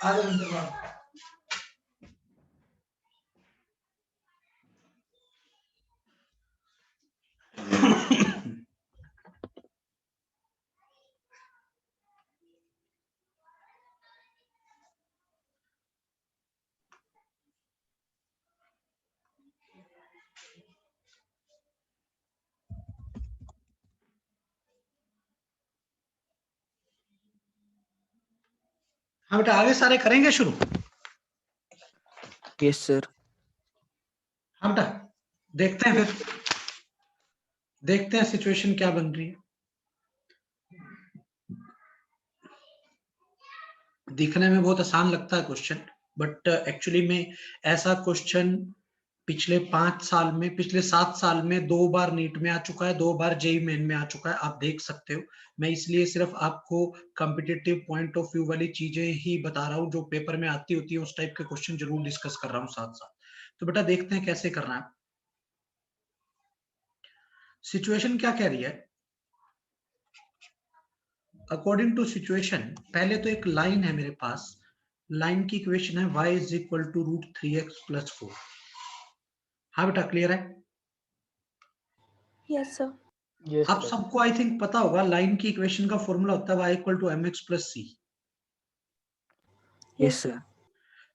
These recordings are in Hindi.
आधे घंटे बाद हाँ बेटा, आगे सारे करेंगे शुरू। Yes sir. हाँ बेटा, देखते हैं फिर, देखते हैं सिचुएशन क्या बन रही है। दिखने में बहुत आसान लगता है क्वेश्चन, बट एक्चुअली में ऐसा क्वेश्चन पिछले 5 साल में, पिछले 7 साल में 2 बार नीट में आ चुका है, 2 बार जेईई मेन में आ चुका है, आप देख सकते हो। मैं इसलिए सिर्फ आपको कॉम्पिटिटिव पॉइंट ऑफ व्यू वाली चीजें ही बता रहा हूँ, जो पेपर में आती होती है उस टाइप के क्वेश्चन जरूर डिस्कस कर रहा हूँ साथ साथ। तो बेटा देखते हैं कैसे करना है। सिचुएशन क्या कह रही है? अकॉर्डिंग टू सिचुएशन, पहले तो एक लाइन है मेरे पास, लाइन की इक्वेशन है y is equal to √3x + 4। हाँ बेटा, क्लियर है? Yes sir. आप सबको आई थिंक पता होगा, लाइन की इक्वेशन का फॉर्मूला होता है y equal to mx + c। Yes sir.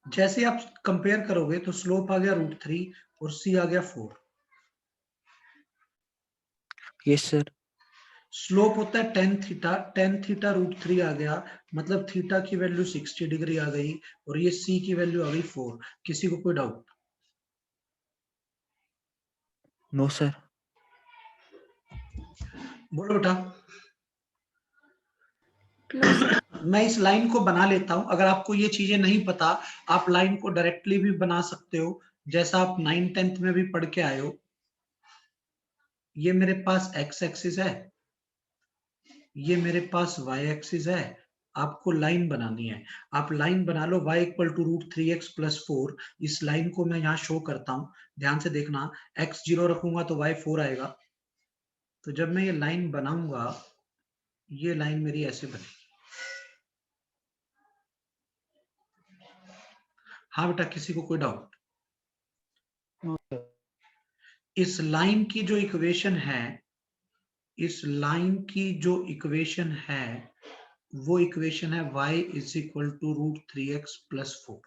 जैसे आप कंपेयर करोगे तो स्लोप आ गया √3 और c आ गया 4। Yes sir. स्लोप होता है tan थीटा, tan थीटा √3 आ गया, मतलब थीटा की वैल्यू 60 डिग्री आ गई, और ये c की वैल्यू आ गई 4। किसी को कोई डाउट? No sir. बोलो बेटा। No sir. मैं इस लाइन को बना लेता हूं, अगर आपको ये चीजें नहीं पता, आप लाइन को डायरेक्टली भी बना सकते हो, जैसा आप 9th-10th में भी पढ़ के आए हो। ये मेरे पास x एक्सिस है, ये मेरे पास y एक्सिस है, आपको लाइन बनानी है। आप लाइन बना लो, y इक्वल टू √3x + 4। इस लाइन को मैं यहाँ शो करता हूं, ध्यान से देखना। x 0 रखूंगा तो y 4 आएगा। तो जब मैं ये लाइन बनाऊंगा, ये लाइन मेरी ऐसे बनेगी। हाँ बेटा, किसी को कोई डाउट? इस लाइन की जो इक्वेशन है, इस लाइन की जो इक्वेशन है, वो इक्वेशन है y is equal to √3x + 4।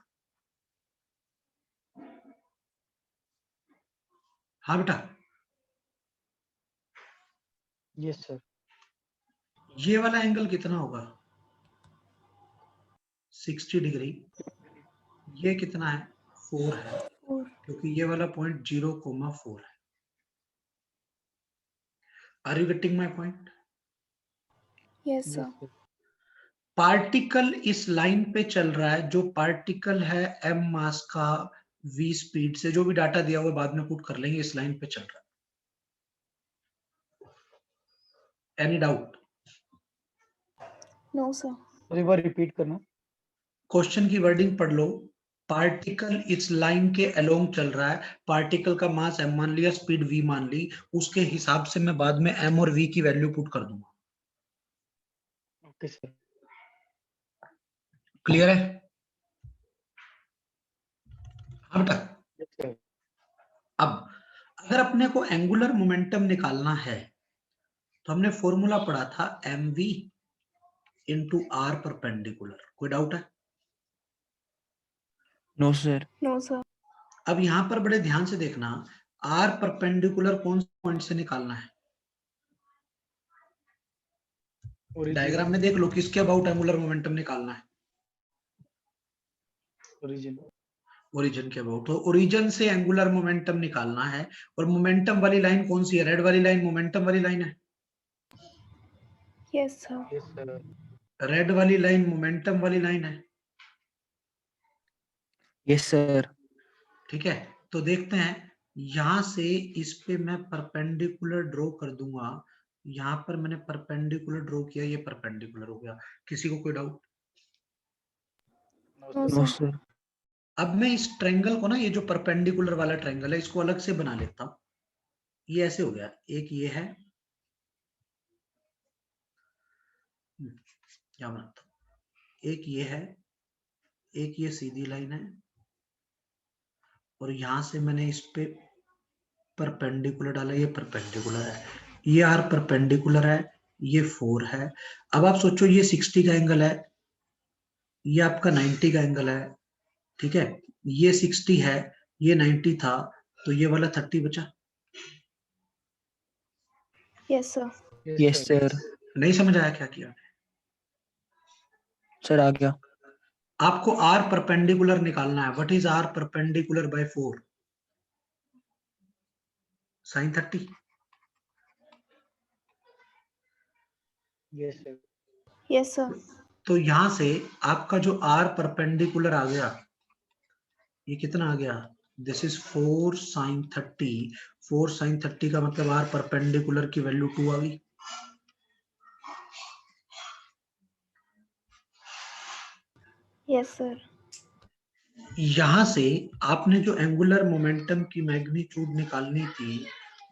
हाँ बेटा। Yes sir. ये वाला एंगल कितना होगा? 60 डिग्री। ये कितना है? 4 है, 4। क्योंकि ये वाला पॉइंट 0,4 है। Are you getting my point? Yes sir. Particle इस लाइन पे चल रहा है, जो पार्टिकल है m मास का v स्पीड से, जो भी डाटा दिया हुआ बाद में पुट कर लेंगे, इस लाइन पे चल रहा है। Any doubt? No sir. एक बार रिपीट करना। क्वेश्चन की वर्डिंग पढ़ लो। पार्टिकल इस लाइन के अलोंग चल रहा है, पार्टिकल का मास m मान लिया, स्पीड v मान ली, उसके हिसाब से मैं बाद में m और v की वैल्यू पुट कर दूंगा। Okay sir. क्लियर है? हाँ बेटा। Yes sir. अब अगर अपने को एंगुलर मोमेंटम निकालना है, तो हमने फॉर्मूला पढ़ा था mv इंटू r परपेंडिकुलर। कोई डाउट है? No sir. No sir. अब यहां पर बड़े ध्यान से देखना, r परपेंडिकुलर कौन से पॉइंट से निकालना है? डायग्राम में देख लो, किसके अबाउट एंगुलर मोमेंटम निकालना है? ओरिजिन। ओरिजिन के अबाउट। तो ओरिजिन से एंगुलर मोमेंटम निकालना है, और मोमेंटम वाली लाइन कौन सी है? रेड वाली लाइन मोमेंटम वाली लाइन है। Yes sir. Yes sir. Red वाली लाइन मोमेंटम वाली लाइन है। Yes sir. ठीक है, तो देखते हैं यहां से इस पे मैं परपेंडिकुलर ड्रॉ कर दूंगा। यहां पर मैंने परपेंडिकुलर ड्रॉ किया, ये परपेंडिकुलर हो गया। किसी को कोई doubt? No No, sir. No sir. Sir. अब मैं इस ट्रायंगल को ना, ये जो परपेंडिकुलर वाला ट्रायंगल है, इसको अलग से बना लेता हूं। ये ऐसे हो गया, एक ये है, क्या बनाता हूं, एक ये है, एक ये सीधी लाइन है, और यहां से मैंने इस पे परपेंडिकुलर डाला, ये परपेंडिकुलर है, ये आर परपेंडिकुलर है, ये 4 है। अब आप सोचो, ये 60 का एंगल है, ये आपका 90 का एंगल है, ठीक है। ये 60 है, ये 90 था, तो ये वाला 30 बचा। Yes, sir. Yes sir. नहीं समझ आया क्या किया? सर आ गया। आपको आर परपेंडिकुलर निकालना है। What is r perpendicular by 4? Sine 30। Yes sir. Yes, sir. तो यहां से आपका जो आर परपेंडिकुलर आ गया, ये कितना आ गया? This is 4 sine 30। 4 साइन 30 का मतलब आर परपेंडिकुलर की वैल्यू 2 आ गई। Yes, sir. यहां से आपने जो एंगुलर मोमेंटम की मैग्नीट्यूड निकालनी थी,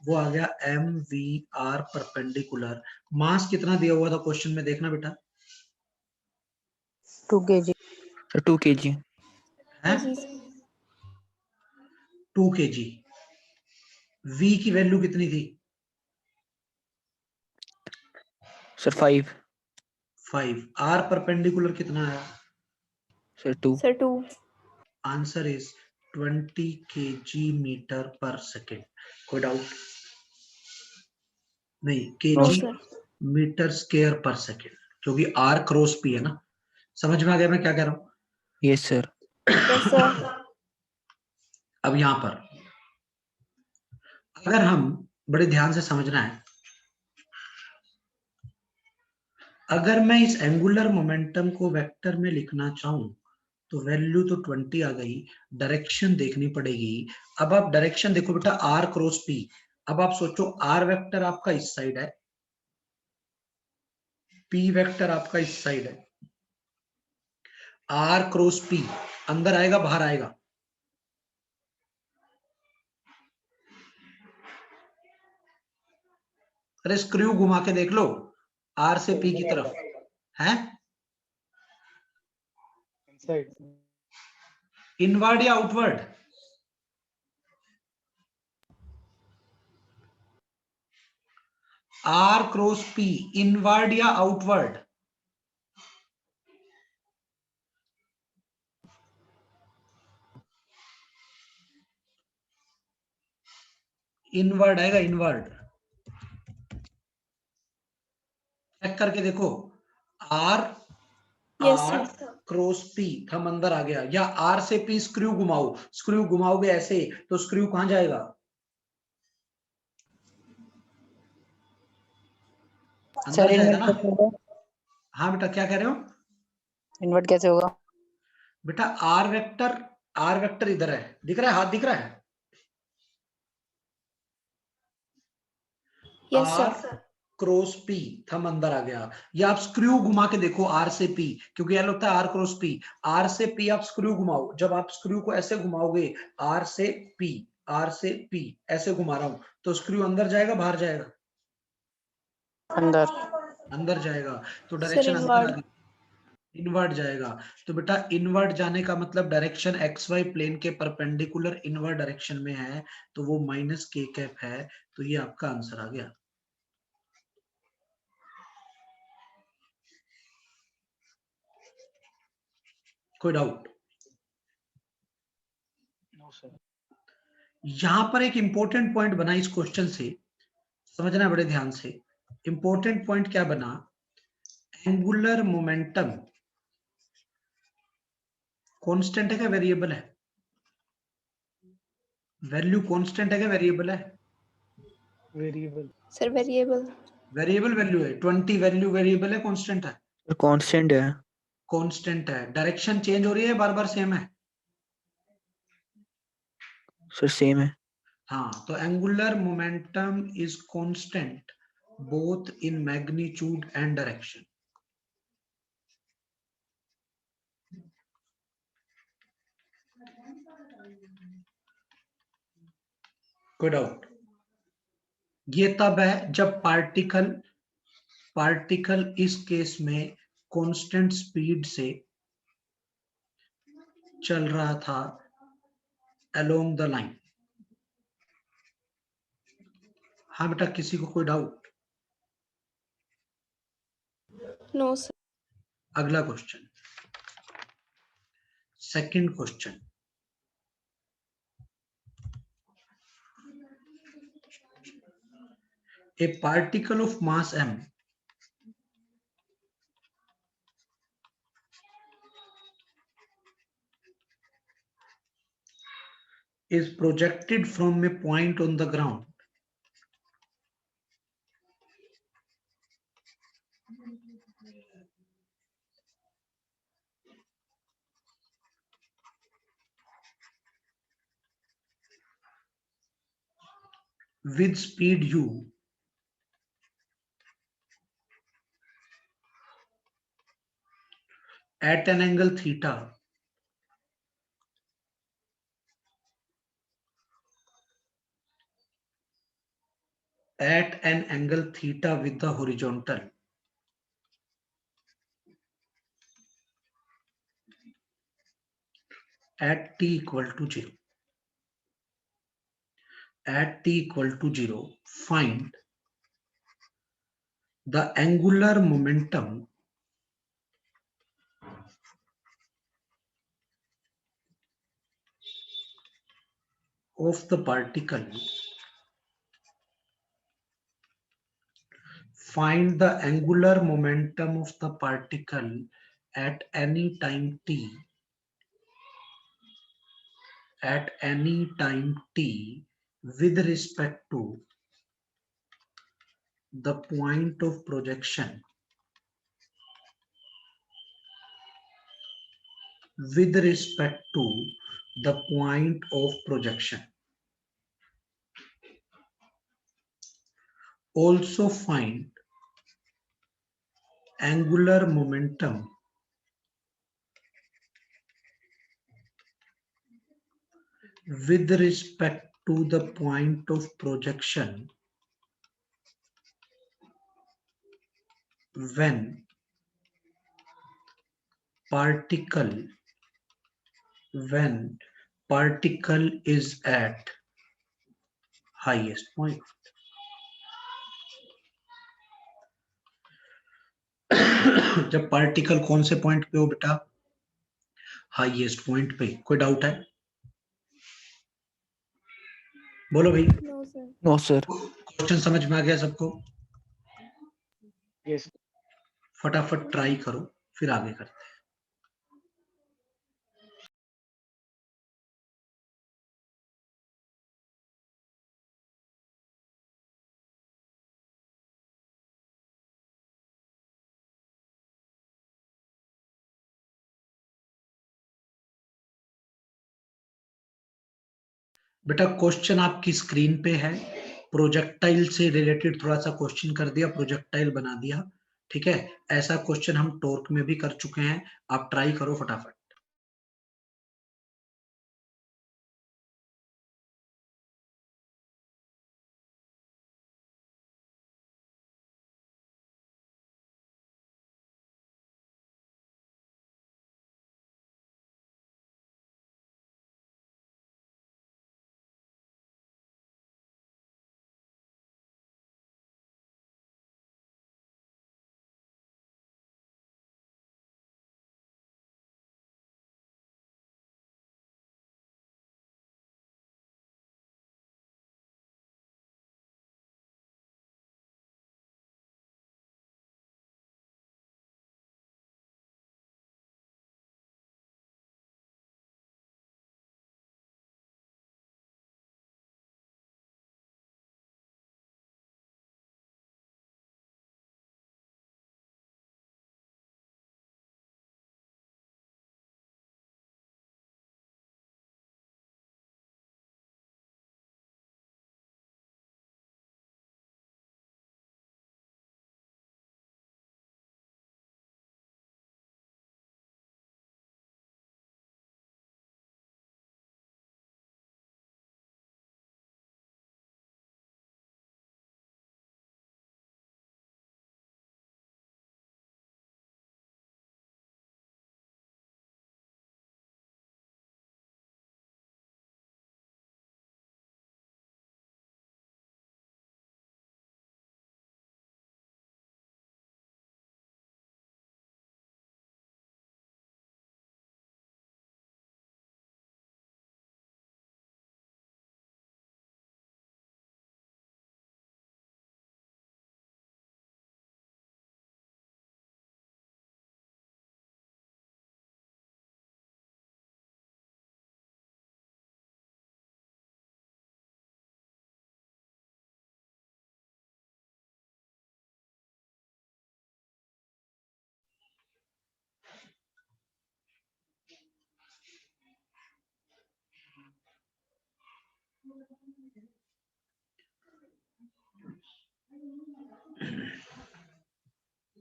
वो आ गया एम वी आर परपेंडिकुलर। मास कितना दिया हुआ था क्वेश्चन में, देखना बेटा, 2 kg. Sir 2 kg। है Yes, sir. 2 kg। वी की वैल्यू कितनी थी? सर 5। 5। आर परपेंडिकुलर कितना आया? Sir 2। Sir, 2. Answer is 20 kg metre per second. कोई डाउट? नहीं, No, kg sir. Metre square per second, क्योंकि आर क्रॉस पी है ना। समझ में आ गया मैं क्या कह रहा हूं? Yes sir. Yes, sir. अब यहां पर अगर हम बड़े ध्यान से समझना है, अगर मैं इस एंगुलर मोमेंटम को वेक्टर में लिखना चाहूं, तो वैल्यू तो 20 आ गई, डायरेक्शन देखनी पड़ेगी। अब आप डायरेक्शन देखो बेटा, आर क्रॉस पी। अब आप सोचो, आर वेक्टर आपका इस साइड है, पी वेक्टर आपका इस साइड है। आर क्रॉस पी अंदर आएगा बाहर आएगा? अरे स्क्रू घुमा के देख लो, आर से पी की तरफ है, इनसाइड। इनवर्ड या outward? R cross p inward या आउटवर्ड? इनवर्ड आएगा, इनवर्ड। चेक करके देखो, r Yes, r sir. Cross p thumb अंदर आ गया, या आर से पी स्क्रू घुमाओ, स्क्रू घुमाओगे ऐसे तो स्क्रू कहां जाएगा? सर अंदर जाएगा इन्वर्ट ना। कैसे होगा? हाँ बेटा, क्या कह रहे हो? इन्वर्ट कैसे होगा? बेटा आर वेक्टर इधर है, दिख रहा है, हाथ दिख रहा है। Yes, r sir. Cross p thumb अंदर आ गया, या आप स्क्रू घुमा के देखो आर से पी, क्योंकि यह होता है आर क्रॉस पी। आर से पी आप स्क्रू घुमाओ, जब आप स्क्रू को ऐसे घुमाओगे, आर से पी, आर से पी ऐसे घुमा रहा हूं, तो स्क्रू अंदर जाएगा बाहर जाएगा? अंदर। अंदर जाएगा, तो Sir, डायरेक्शन अंदर आ inward. गई, इनवर्ट जाएगा। तो बेटा इनवर्ट जाने का मतलब डायरेक्शन एक्स वाई प्लेन के परपेंडिकुलर इनवर्ट डायरेक्शन में है, तो वो माइनस के कैप है। तो ये आपका आंसर आ गया। कोई डाउट? No sir. यहां पर एक इंपॉर्टेंट पॉइंट बना इस क्वेश्चन से, समझना बड़े ध्यान से। इंपॉर्टेंट पॉइंट क्या बना? एंगुलर मोमेंटम कांस्टेंट है क्या वेरिएबल है? वैल्यू कांस्टेंट है क्या वेरिएबल है? Variable. Sir, variable. Variable value है। 20 वैल्यू वेरिएबल है कांस्टेंट है? सर कांस्टेंट है। कांस्टेंट है। डायरेक्शन चेंज हो रही है, बार बार सेम है? सर सेम है। हाँ, तो angular momentum is constant both in magnitude and direction. कोई डाउट? ये तब है जब पार्टिकल इस केस में कांस्टेंट स्पीड से चल रहा था अलोंग द लाइन। हाँ बेटा, किसी को कोई डाउट? No, sir. अगला question, second question. A particle of mass m is projected from a point on the ground with speed u at an angle theta with the horizontal at t equal to 0. At t equal to 0, find the angular momentum of the particle. Find the angular momentum of the particle at any time t with respect to the point of projection Also find angular momentum with respect to the point of projection when particle is at highest point. जब पार्टिकल कौन से पॉइंट पे हो बेटा? हाईएस्ट पॉइंट पे। कोई डाउट है? बोलो भाई। No, sir. No, sir. Question समझ में आ गया सबको? Yes. फटाफट ट्राई करो, फिर आगे करते हैं। बेटा क्वेश्चन आपकी स्क्रीन पे है। प्रोजेक्टाइल से रिलेटेड थोड़ा सा क्वेश्चन कर दिया, प्रोजेक्टाइल बना दिया। ठीक है, ऐसा क्वेश्चन हम टॉर्क में भी कर चुके हैं। आप ट्राई करो फटाफट।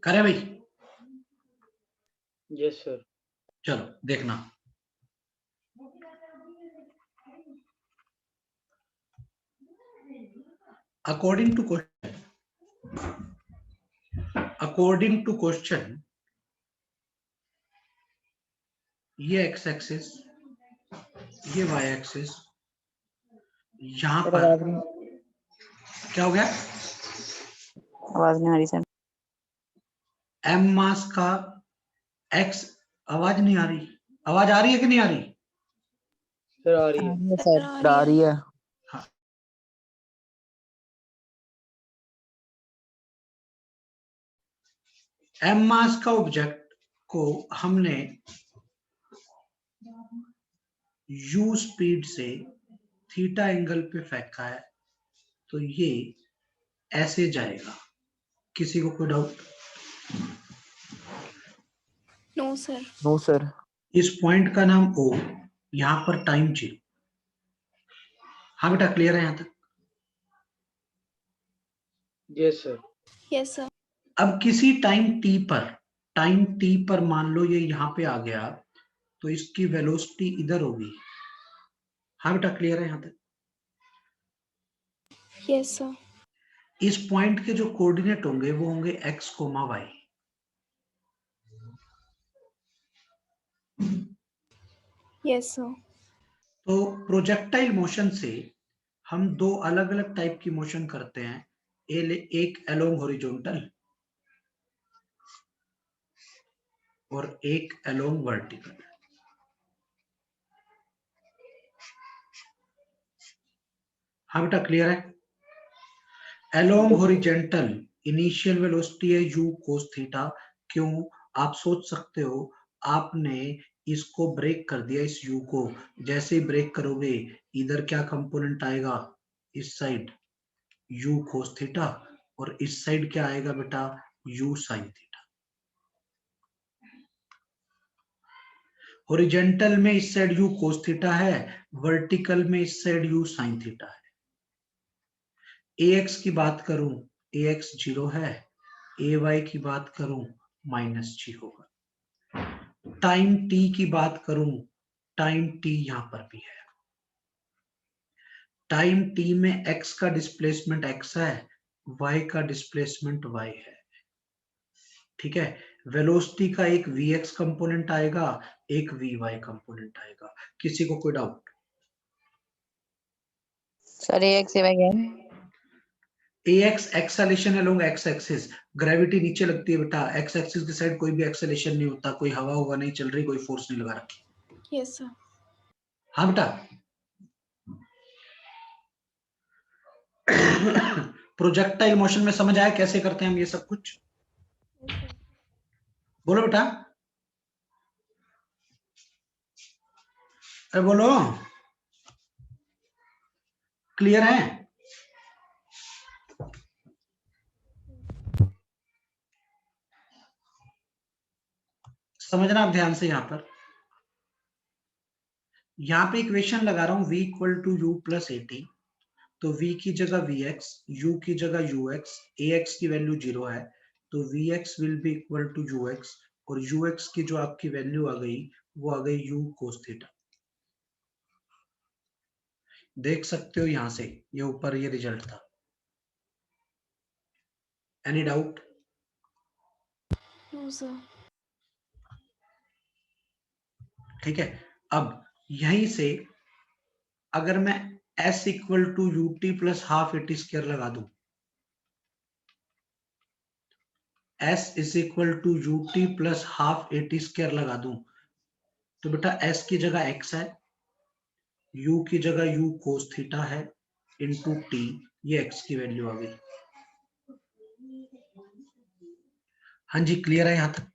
करे भाई? Yes, sir. चलो देखना, अकॉर्डिंग टू क्वेश्चन ये एक्स एक्सिस, ये वाई एक्सिस, यहां सर पर आवाज नहीं, क्या हो गया? आवाज नहीं आ रही सर। एम मास का एक्स, आवाज नहीं आ रही? आवाज आ रही है कि नहीं आ रही? Sir, आ रही आ है. रही है सर सर। आ रही है। एम मास का ऑब्जेक्ट को हमने यू स्पीड से थीटा एंगल पे फेंका है, तो ये ऐसे जाएगा। किसी को कोई doubt? No sir. No sir. इस पॉइंट का नाम ओ, यहां पर टाइम 0। हाँ बेटा, क्लियर है यहां तक? Yes, sir. Yes sir. अब किसी टाइम टी पर मान लो ये यहां पे आ गया, तो इसकी वेलोसिटी इधर होगी। हाँ बेटा, क्लियर है यहां तक? Yes sir. इस पॉइंट के जो कोऑर्डिनेट होंगे वो होंगे x comma y. Yes sir. तो प्रोजेक्टाइल मोशन से हम दो अलग अलग टाइप की मोशन करते हैं, एक अलोंग हॉरिजॉन्टल और एक अलोंग वर्टिकल। हाँ बेटा, क्लियर है? अलोंग हॉरिजॉन्टल इनिशियल वेलोसिटी है u cos थीटा। क्यों? आप सोच सकते हो, आपने इसको ब्रेक कर दिया, इस u को। जैसे ही ब्रेक करोगे, इधर क्या कंपोनेंट आएगा? इस साइड u cos थीटा, और इस साइड क्या आएगा बेटा? u sin theta. हॉरिजॉन्टल में इस साइड u cos थीटा है, वर्टिकल में इस साइड u sin थीटा है। ax की बात करूं, ax 0 है, ay की बात करूं -g होगा। टाइम t की बात करूं, टाइम t यहां पर भी है। टाइम t में x का डिस्प्लेसमेंट x है, y का डिस्प्लेसमेंट y है। ठीक है? वेलोसिटी का एक vx कंपोनेंट आएगा, एक vy कंपोनेंट आएगा। किसी को कोई डाउट? सर AX AY क्या है? ax acceleration along x axis, gravity नीचे लगती है बेटा, x एक्सिस की साइड कोई भी एक्सेलेरेशन नहीं होता, कोई हवा हुआ नहीं चल रही, कोई फोर्स नहीं लगा रखी। Yes sir. हाँ बेटा। प्रोजेक्टाइल मोशन में समझ आया कैसे करते हैं हम ये सब कुछ? बोलो बेटा, अरे बोलो, क्लियर है? समझना आप ध्यान से। यहाँ पे इक्वेशन लगा रहा हूं v equal to u plus a t. तो v की जगह vx, u की जगह ux, ax की वैल्यू 0 है, तो vx will be equal to ux, और ux की जो आपकी वैल्यू आ गई वो आ गई u cos थीटा। देख सकते हो यहां से, ये ऊपर ये रिजल्ट था। Any doubt? No sir. ठीक है। अब यहीं से अगर मैं s equal to u t plus half a t square लगा दूं, s is equal to u t plus half a t square लगा दूं, तो बेटा s की जगह x है, u की जगह u cos थीटा है, इंटू t, ये x की वैल्यू आ गई। हाँ जी, क्लियर है यहां तक?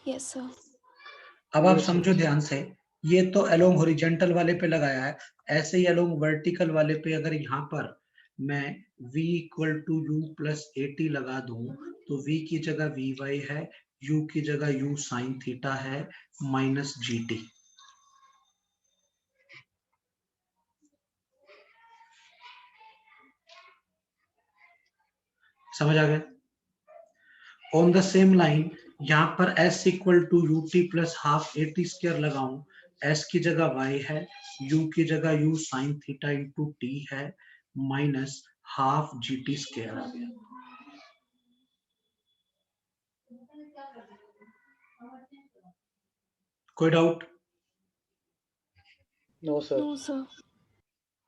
Yes sir. अब आप Yes, समझो yes. ध्यान से, ये तो अलोंग हॉरिजॉन्टल वाले पे लगाया है, ऐसे ही अलोंग वर्टिकल वाले पे अगर यहाँ पर मैं v equal to u plus a t लगा दूं, तो v की जगह वी वाई है, u की जगह u साइन थीटा है, माइनस जी टी। समझ आ गया? ऑन द सेम लाइन यहाँ पर s equal to u t plus half a t square लगाऊं, s की जगह y है, u की जगह u sine theta into t है, minus half g t square आ गया। कोई doubt? No sir. No, sir.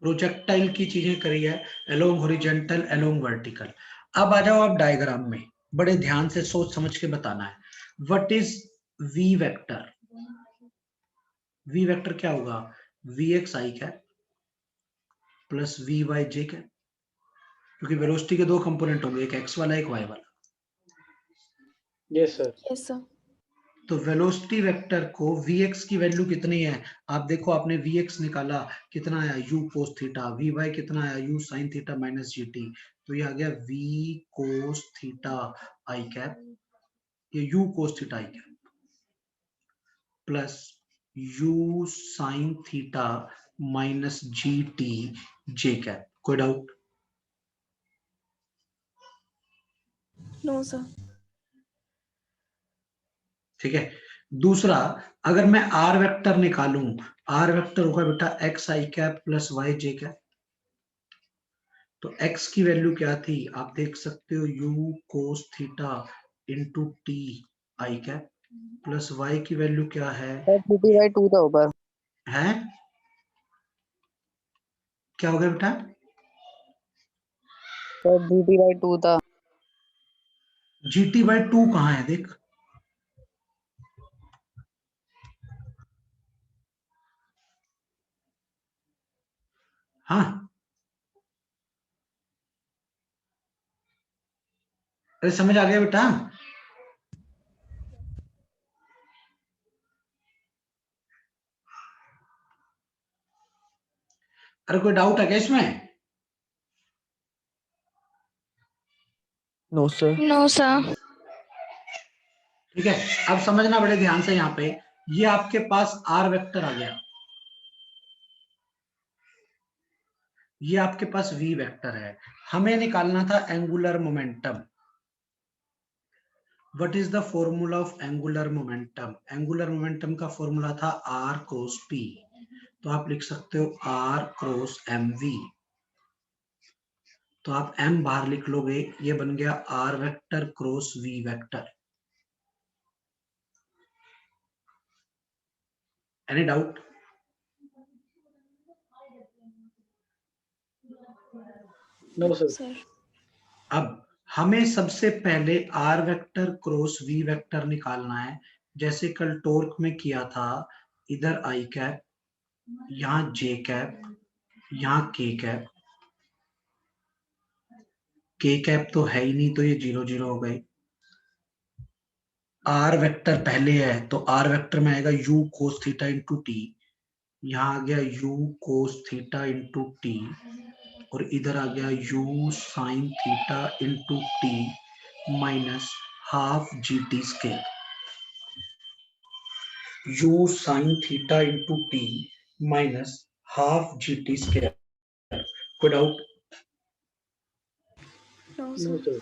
Projectile की चीजें करी है, एलोंग हॉरिजॉन्टल, एलोंग वर्टिकल। अब आ जाओ आप डायग्राम में, बड़े ध्यान से सोच समझ के बताना है। What is v vector? V vector क्या होगा? V x i cap plus v y j cap, क्योंकि वेलोसिटी के दो कंपोनेंट होंगे, एक एक्स वाला एक वाई वाला। Yes sir. Yes, sir. तो वेलोसिटी वेक्टर को vx की वैल्यू कितनी है? आप देखो, आपने vx निकाला, कितना आया? u cos theta. vy कितना आया? u sin theta minus gt। तो ये आ गया v cos theta i cap, ये u cos theta i cap plus u sin theta minus gt j cap. कोई डाउट? No, sir. ठीक है। दूसरा, अगर मैं r वेक्टर निकालूं, r वेक्टर होगा बेटा x i cap plus y j cap. तो x की वैल्यू क्या थी? आप देख सकते हो, u cos theta into t i cap plus y की वैल्यू क्या है? सर dt by 2 था ऊपर। है क्या हो गया बेटा? सर dt by 2 था। gt बाई 2 कहाँ है? देख, हाँ, अरे समझ आ गया बेटा? अरे कोई डाउट है क्या इसमें? No sir. No, sir. ठीक है, अब समझना बड़े ध्यान से। यहाँ पे ये आपके पास r वेक्टर आ गया, ये आपके पास v वेक्टर है। हमें निकालना था angular momentum. What is the formula of angular momentum? Angular momentum का फॉर्मूला था r क्रॉस p। तो आप लिख सकते हो r क्रॉस mv। तो आप m बाहर लिख लोगे, ये बन गया r vector cross v vector. Any doubt? No sir. Sir. अब हमें सबसे पहले r vector cross v vector निकालना है, जैसे कल टॉर्क में किया था। इधर i कैप, यहाँ j कैप, यहाँ k कैप। k कैप तो है ही नहीं, तो ये 0 0 हो गए। r वेक्टर पहले है, तो r वेक्टर में आएगा u cos theta into t, यहाँ आ गया u cos theta into t, और इधर आ गया u sin theta into t minus half g t square. u sin theta into t minus half g t square. कोई doubt? No, no sir. Sir.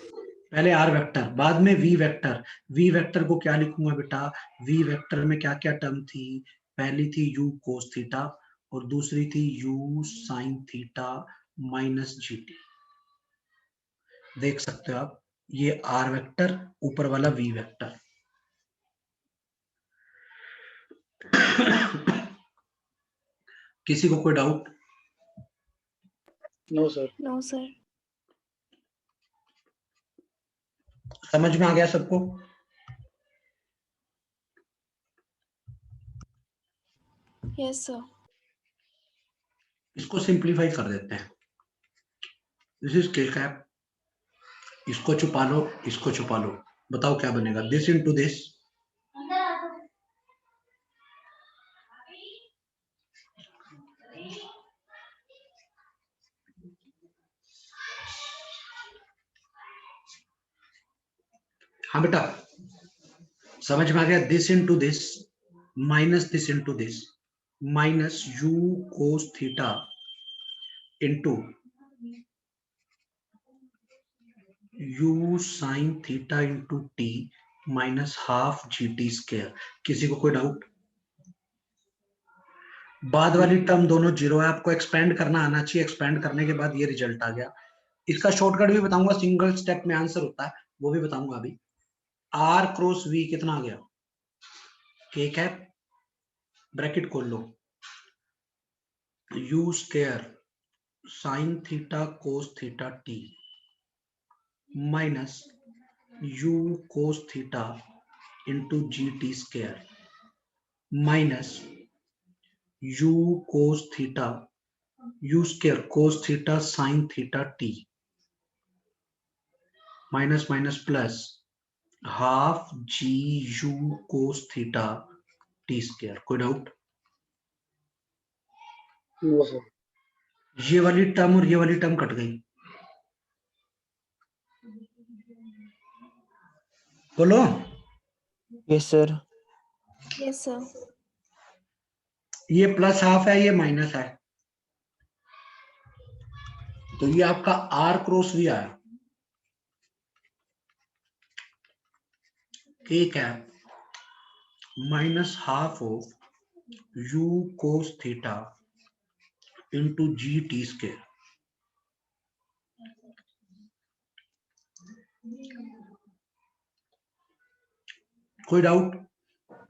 पहले r वेक्टर, बाद में v वेक्टर। v वेक्टर को क्या लिखूंगा बेटा? v वेक्टर में क्या क्या टर्म थी? पहली थी u cos थीटा और दूसरी थी u sin theta minus G T. देख सकते हो आप, ये r वेक्टर, ऊपर वाला v वेक्टर। किसी को कोई doubt? No sir. No, sir. समझ में आ गया सबको? Yes, sir. इसको सिंप्लीफाई कर देते हैं। दिस इज k कैप, इसको छुपा लो, इसको छुपा लो, बताओ क्या बनेगा? दिस इनटू दिस, हाँ बेटा समझ में आ गया? This into this minus this into this, minus u cos theta into u sine theta into t minus half g t square. किसी को कोई डाउट? बाद वाली टर्म दोनों जीरो है, आपको एक्सपेंड करना आना चाहिए, एक्सपेंड करने के बाद ये रिजल्ट आ गया। इसका शॉर्टकट भी बताऊंगा, सिंगल स्टेप में आंसर होता है, वो भी बताऊंगा अभी। आर क्रॉस वी कितना आ गया? के कैप, ब्रैकेट खोल लो, u square sine theta cos theta t minus u cos theta into g t square minus u cos theta u square cos theta sine theta t minus minus plus half g u cos theta t square. कोई डाउट? No sir. ये वाली टर्म और ये वाली टर्म कट गई, बोलो। Yes, sir. Yes, sir. ये प्लस हाफ है, ये माइनस है, तो ये आपका आर क्रॉस भी आया। के cap minus half of you cos theta into g t square. कोई डाउट?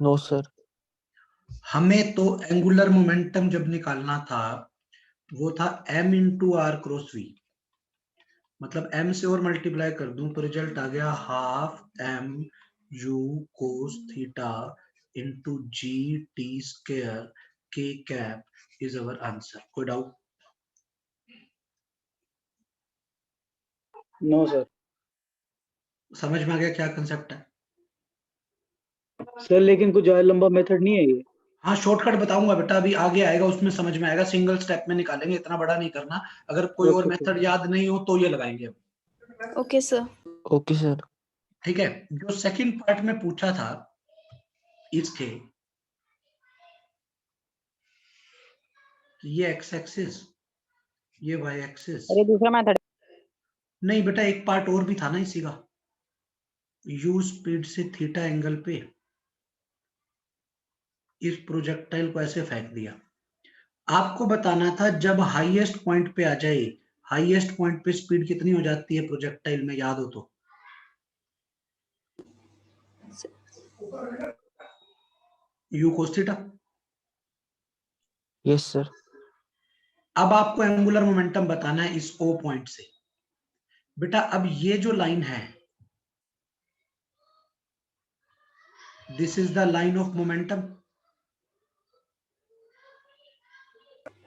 No, sir. हमें तो एंगुलर मोमेंटम जब निकालना था वो था m into r cross v, मतलब m से और मल्टीप्लाई कर दूं तो रिजल्ट आ गया half m u cos theta into g t square k cap is our answer. कोई डाउट? No sir. समझ में आ गया क्या कंसेप्ट है? सर लेकिन कुछ ज्यादा लंबा मेथड नहीं है ये। हाँ, शॉर्टकट बताऊंगा बेटा, अभी आगे आएगा उसमें समझ में आएगा, सिंगल स्टेप में निकालेंगे, इतना बड़ा नहीं करना। अगर कोई और ओके सर। मेथड याद नहीं हो तो ये लगाएंगे। Okay, sir. Okay, sir. ठीक है, जो सेकंड पार्ट में पूछा था इसके, ये एक्स एक्सिस, ये वाई एक्सिस, अरे दूसरा मेथड। नहीं बेटा एक पार्ट और भी था ना इसी का, यू स्पीड से थीटा एंगल पे इस प्रोजेक्टाइल को ऐसे फेंक दिया। आपको बताना था जब हाईएस्ट पॉइंट पे आ जाए, हाईएस्ट पॉइंट पे स्पीड कितनी हो जाती है प्रोजेक्टाइल में, याद हो तो? You cos theta. Yes, sir. अब आपको एंगुलर मोमेंटम बताना है इस ओ पॉइंट से। बेटा अब ये जो लाइन है, this is the line of momentum.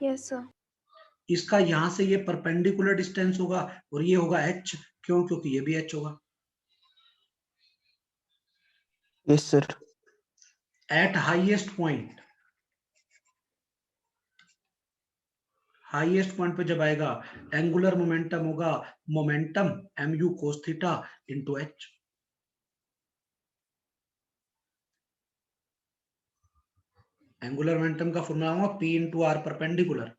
Yes, sir. इसका यहां से ये परपेंडिकुलर डिस्टेंस होगा और ये होगा h, क्यों? क्योंकि ये भी h होगा। Yes, sir. At highest point, highest point पे जब आएगा एंगुलर मोमेंटम होगा momentum m u cos theta into h. Angular momentum का फॉर्मूला होगा पी इंटू आर परपेंडिकुलर।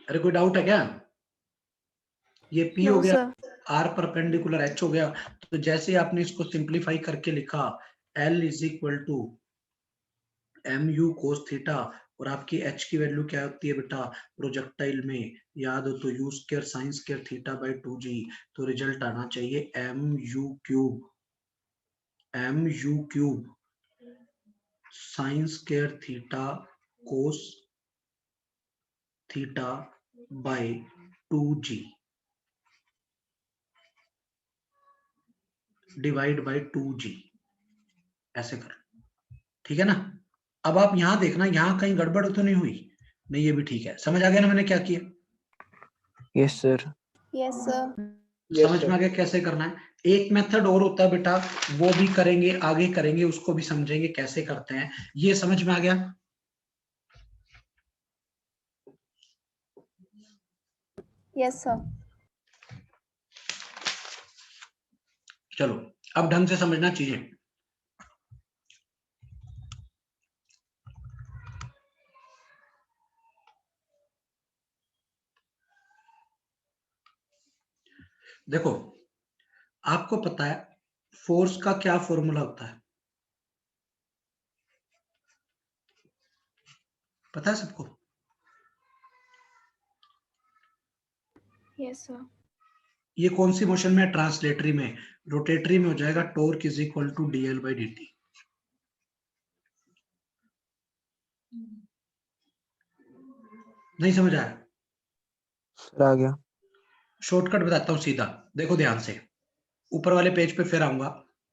अरे कोई डाउट है क्या? ये पी हो No, गया, sir. आर परपेंडिकुलर एच हो गया। तो जैसे आपने इसको सिंप्लीफाई करके लिखा, l is equal to m u cos theta, और आपकी एच की वैल्यू क्या होती है बेटा प्रोजेक्टाइल में, याद हो तो u square sine square theta by 2g। तो रिजल्ट आना चाहिए m u cube sine square theta cos theta by 2g divide by 2g, ऐसे कर, ठीक है ना? अब आप यहां देखना, यहां कहीं गड़बड़ तो नहीं हुई? नहीं, ये भी ठीक है। समझ आ गया ना मैंने क्या किया? Yes, sir. Yes, sir. Yes समझ में आ सर। गया कैसे करना है? एक मेथड और होता है बेटा, वो भी करेंगे, आगे करेंगे, उसको भी समझेंगे कैसे करते हैं। ये समझ में आ गया? Yes, sir. चलो अब ढंग से समझना चीजें। देखो, आपको पता है फोर्स का क्या फॉर्मूला होता है? पता है सबको? Yes, sir. ये कौन सी मोशन में है? ट्रांसलेटरी में। रोटेटरी में हो जाएगा torque is equal to dl by dt। नहीं समझ आया? सर आ गया। शॉर्टकट बताता हूँ सीधा, देखो ध्यान से। ऊपर वाले पेज पे फिर आऊंगा,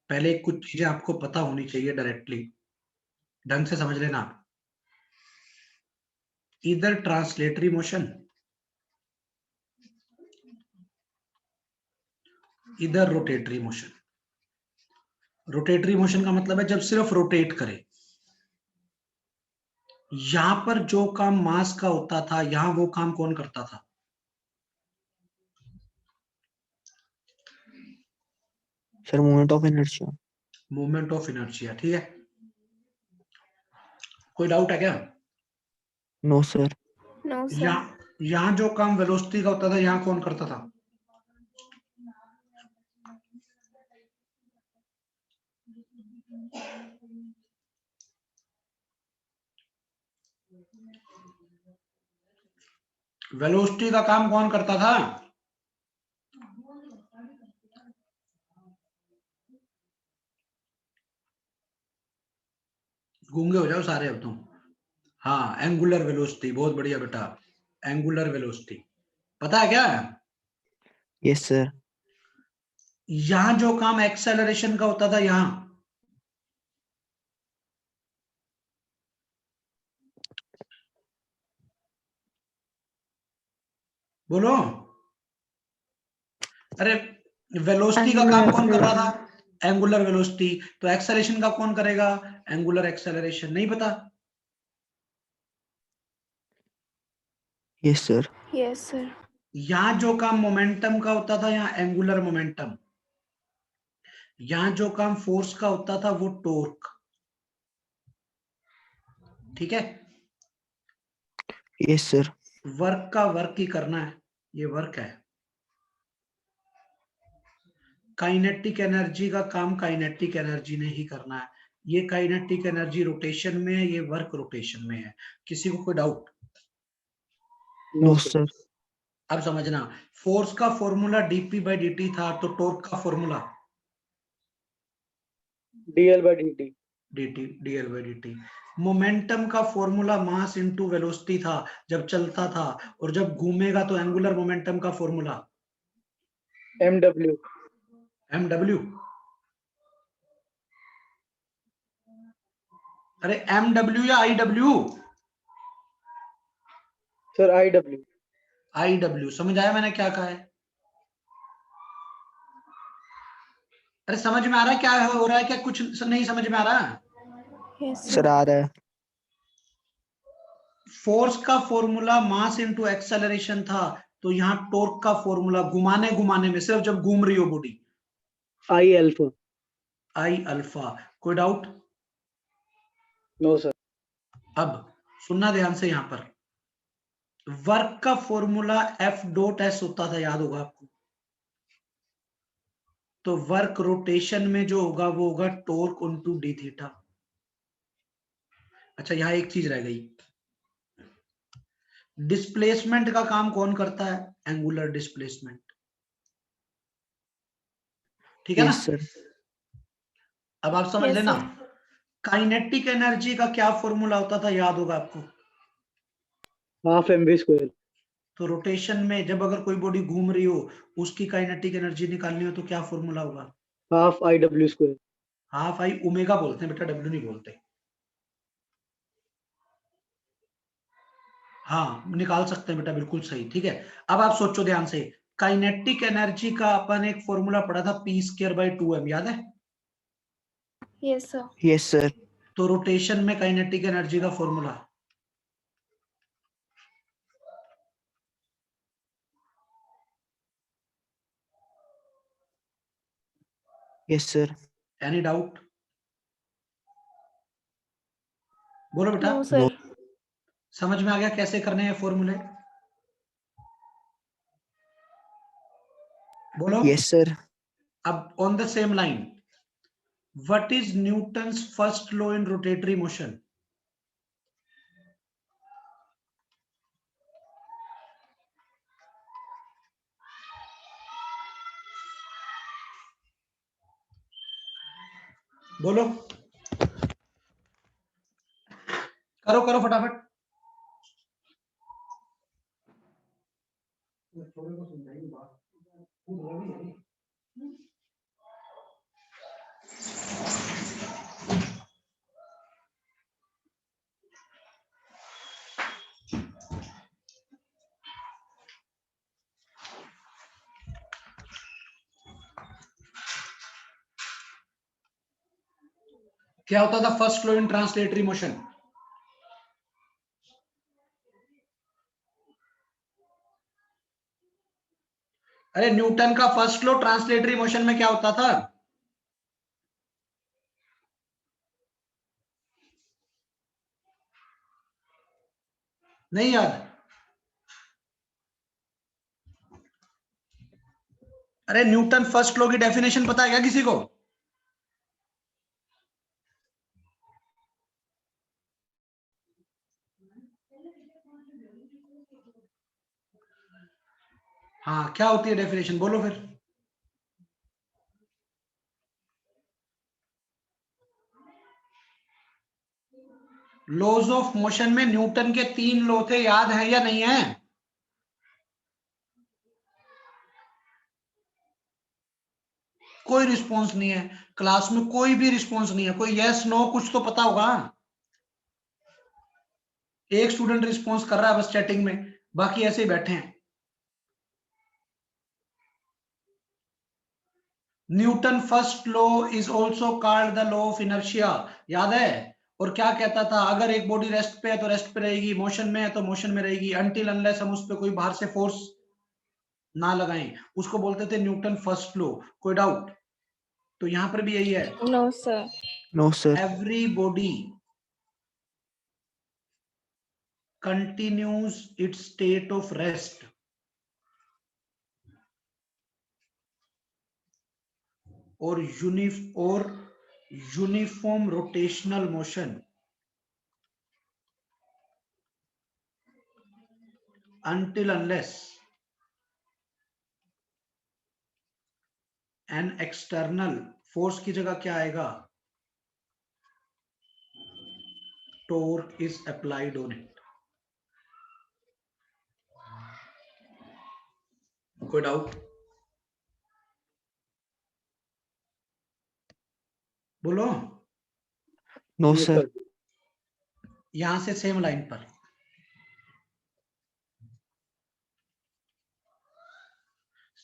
पहले कुछ चीजें आपको पता होनी चाहिए डायरेक्टली, ढंग से समझ लेना आप। इधर ट्रांसलेटरी मोशन, इधर रोटेटरी मोशन। रोटेटरी मोशन का मतलब है जब सिर्फ रोटेट करे। यहां पर जो काम मास का होता था, यहां वो काम कौन करता था? Sir moment of inertia. Movement of inertia. ठीक है, कोई डाउट है क्या? No sir. No, sir. यहां जो काम वेलोसिटी का होता था, यहां कौन करता था? वेलोसिटी का काम कौन करता था? गूंगे हो जाओ सारे अब तुम। हाँ, एंगुलर वेलोसिटी, बहुत बढ़िया बेटा, एंगुलर वेलोसिटी। पता है क्या? Yes sir. यहां जो काम एक्सेलरेशन का होता था, यहां बोलो। अरे, वेलोसिटी का काम कौन कर रहा था? Angular velocity. तो एक्सेलरेशन का कौन करेगा? Angular acceleration. नहीं पता? Yes sir. Yes, sir. यहां जो काम मोमेंटम का होता था, यहां एंगुलर मोमेंटम। यहां जो काम फोर्स का होता था, वो टॉर्क। ठीक है, यस सर। वर्क का वर्क ही करना है, ये वर्क है। काइनेटिक एनर्जी का काम काइनेटिक एनर्जी ने ही करना है। ये काइनेटिक एनर्जी रोटेशन में है, ये वर्क रोटेशन में है। किसी को कोई doubt? No no sir. Sir. अब समझना, फोर्स का फॉर्मूला dp by dt था, तो टॉर्क का formula dl by dt। dt dl by dt। Momentum का फॉर्मूला मास इनटू वेलोसिटी था जब चलता था, और जब घूमेगा तो एंगुलर मोमेंटम का फॉर्मूला mw। mw। अरे mw या iw? Sir iw। iw समझ आया मैंने क्या कहा है? अरे समझ में आ रहा है क्या हो रहा है? क्या कुछ नहीं समझ में आ रहा? Yes, sir sir. आ रहा है। फोर्स का फॉर्मूला मास इनटू एक्सेलरेशन था, तो यहाँ टॉर्क का फॉर्मूला घुमाने घुमाने में, सिर्फ जब घूम रही हो body, I alpha. I alpha. कोई डाउट? No sir. अब सुनना ध्यान से, यहां पर वर्क का फॉर्मूला एफ डॉट एस होता था, याद होगा आपको। तो वर्क रोटेशन में जो होगा वो होगा टॉर्क इनटू डी थीटा। अच्छा, यहां एक चीज रह गई, डिस्प्लेसमेंट का काम कौन करता है? Angular displacement. ठीक है ना? Yes sir. अब आप समझ Yes, लेना, sir. काइनेटिक एनर्जी का क्या फॉर्मूला होता था, याद होगा आपको। Half mv square. तो रोटेशन में जब अगर कोई बॉडी घूम रही हो, उसकी काइनेटिक एनर्जी निकालनी हो तो क्या फॉर्मूला होगा? Half iw square. Half I omega बोलते हैं बेटा, डब्ल्यू नहीं बोलते। हाँ, निकाल सकते हैं बेटा, बिल्कुल सही। ठीक है, अब आप सोचो ध्यान से, काइनेटिक एनर्जी का अपन एक फॉर्मूला पढ़ा था, पी स्क्र बाई 2m, याद है? Yes, sir. Yes sir. तो रोटेशन में काइनेटिक एनर्जी का formula yes sir. Any doubt? बोलो बेटा। No, sir. समझ में आ गया कैसे करने हैं फॉर्मूले? बोलो। Yes, sir. अब on the same line, what is Newton's first law in rotatory motion? बोलो, करो करो फटाफट। क्या होता था first law in translatory motion? अरे न्यूटन का फर्स्ट लॉ ट्रांसलेटरी मोशन में क्या होता था? नहीं याद? अरे न्यूटन फर्स्ट लॉ की डेफिनेशन पता है क्या किसी को? हाँ, क्या होती है डेफिनेशन, बोलो फिर। लॉज ऑफ मोशन में न्यूटन के 3 लॉ थे, याद है या नहीं है? कोई रिस्पॉन्स नहीं है क्लास में, कोई भी रिस्पॉन्स नहीं है। कोई यस नो कुछ तो पता होगा। एक स्टूडेंट रिस्पॉन्स कर रहा है बस चैटिंग में, बाकी ऐसे ही बैठे हैं। Newton first law is also called the law of inertia, याद है? और क्या कहता था? अगर एक बॉडी रेस्ट पे है तो रेस्ट पे रहेगी, मोशन में है तो मोशन में रहेगी, अनटिल अनलेस हम उस पर कोई बाहर से फोर्स ना लगाएं। उसको बोलते थे न्यूटन फर्स्ट लॉ। कोई डाउट? तो यहां पर भी यही है, No, sir. No, sir. Every body continues its state of rest or uniform rotational motion until unless an external force की जगह क्या आएगा? Torque is applied on it. कोई डाउट? बोलो। No, No, sir. sir. यहां से सेम लाइन पर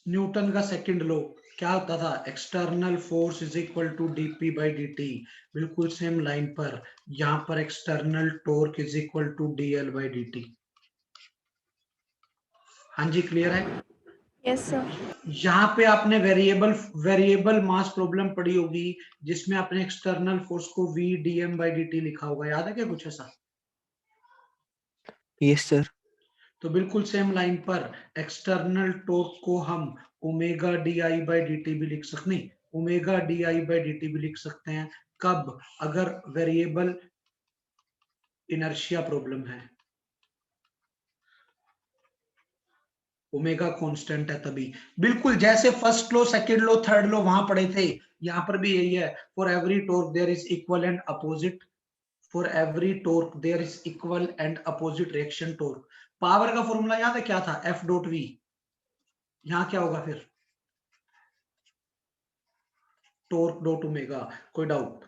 न्यूटन का सेकंड लॉ क्या होता था? External force is equal to dp by d. बिल्कुल सेम लाइन पर यहां पर external torque is equal to dl by d. हाँ जी, क्लियर है? Yes, sir. यहाँ पे आपने वेरिएबल मास प्रॉब्लम पढ़ी होगी, जिसमें आपने एक्सटर्नल फोर्स को V dm by dt लिखा होगा, याद है क्या कुछ ऐसा? Yes, sir. तो बिल्कुल सेम लाइन पर एक्सटर्नल टॉर्क को हम omega d I by d t भी लिख सकते, नहीं, omega d I by d t भी लिख सकते हैं। कब? अगर वेरिएबल इनर्शिया प्रॉब्लम है, ओमेगा कांस्टेंट है तभी। बिल्कुल जैसे first law, second law, third law वहां पढ़े थे, यहां पर भी यही है। For every torque there is equal and opposite, for every torque there is equal and opposite reaction torque. Power का फॉर्मूला याद है क्या था? F dot v. यहां क्या होगा फिर? Torque dot omega. कोई डाउट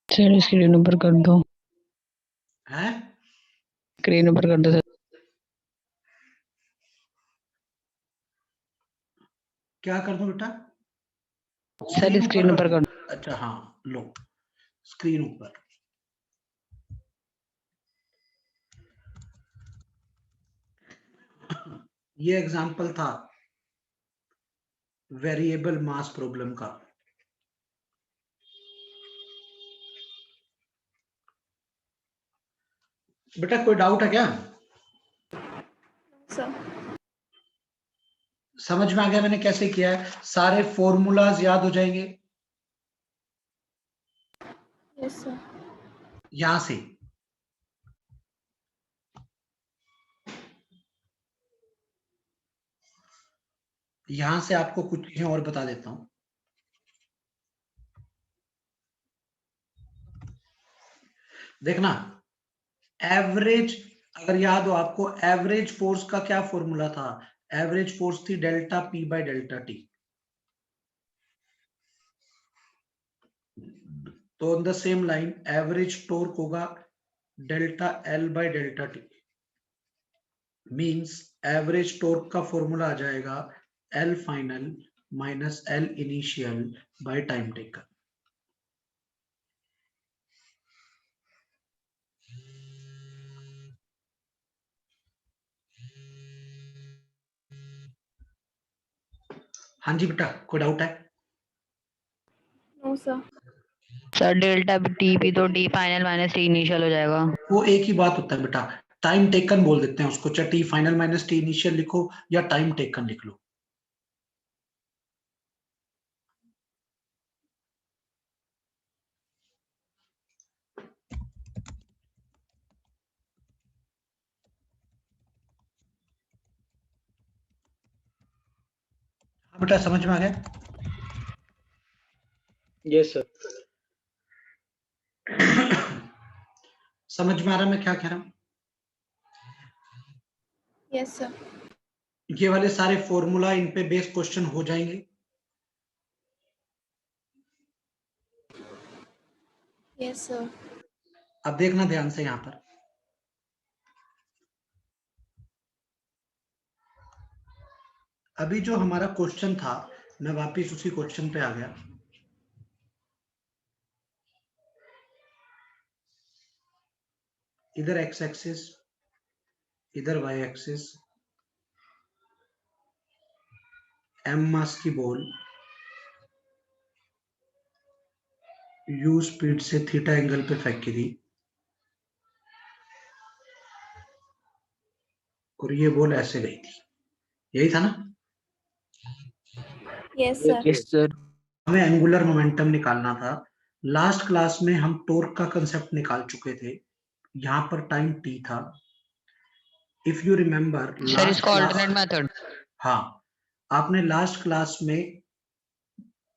सर स्क्रीन ऊपर कर दो, है? स्क्रीन ऊपर कर दो सर। क्या कर दूं बेटा? सर स्क्रीन ऊपर कर दो। अच्छा हाँ, लो स्क्रीन ऊपर। ये एग्जांपल था वेरिएबल मास प्रॉब्लम का। बेटा कोई डाउट है क्या? Sir. समझ में आ गया मैंने कैसे किया है? सारे फॉर्मूलाज याद हो जाएंगे Yes, sir. यहां से। यहां से आपको कुछ चीजें और बता देता हूं। देखना, एवरेज, अगर याद हो आपको, एवरेज फोर्स का क्या फॉर्मूला था? एवरेज फोर्स थी delta p by delta t. तो on the same line average torque होगा delta L by delta t. Means average torque का फॉर्मूला आ जाएगा L final minus L initial by time taken. हाँ जी बेटा, कोई डाउट है? No, sir. Sir delta t भी तो t final minus t initial हो जाएगा। वो एक ही बात होता है बेटा, टाइम टेकन बोल देते हैं उसको, चाहे T final minus t initial लिखो या टाइम टेकन लिख लो। हाँ बेटा, समझ में आ गया? Yes, sir. समझ में आ रहा है मैं क्या कह रहा हूं? Yes, sir. ये वाले सारे फॉर्मूला, इन पे बेस क्वेश्चन हो जाएंगे। Yes, sir. अब देखना ध्यान से यहां पर, अभी जो हमारा क्वेश्चन था, मैं वापिस उसी क्वेश्चन पे आ गया। इधर एक्स एक्सिस, इधर वाई एक्सिस, एम मास की बॉल, यू स्पीड से थीटा एंगल पे फेंकी थी, और ये बॉल ऐसे गई थी। यही था ना? Yes, Yes, sir. Yes, sir. हमें एंगुलर मोमेंटम निकालना था। लास्ट क्लास में हम टॉर्क का कंसेप्ट निकाल चुके थे, यहां पर टाइम टी था। If you remember sir last इसका क्लास, ऑल्टरनेट मेथड। हाँ, आपने लास्ट क्लास में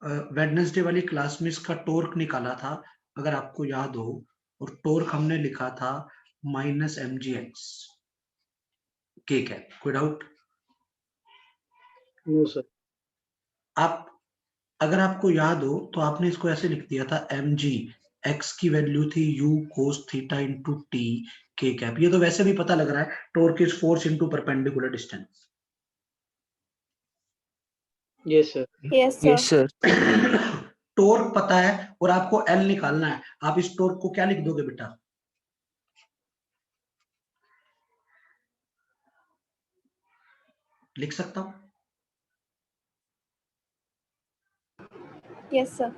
वेडनेसडे वाली क्लास में इसका टॉर्क निकाला था, अगर आपको याद हो, और टॉर्क हमने लिखा था माइनस एम जी एक्स के कैप। कोई डाउट? no, sir. आप, अगर आपको याद हो तो आपने इसको ऐसे लिख दिया था, एम जी एक्स की वैल्यू थी you cos theta into t k cap. ये तो वैसे भी पता लग रहा है, torque is force into perpendicular distance. Yes, sir. Yes, sir. Yes, sir. Torque पता है और आपको एल निकालना है, आप इस टॉर्क को क्या लिख दोगे बेटा? लिख सकता हूं? Yes, sir.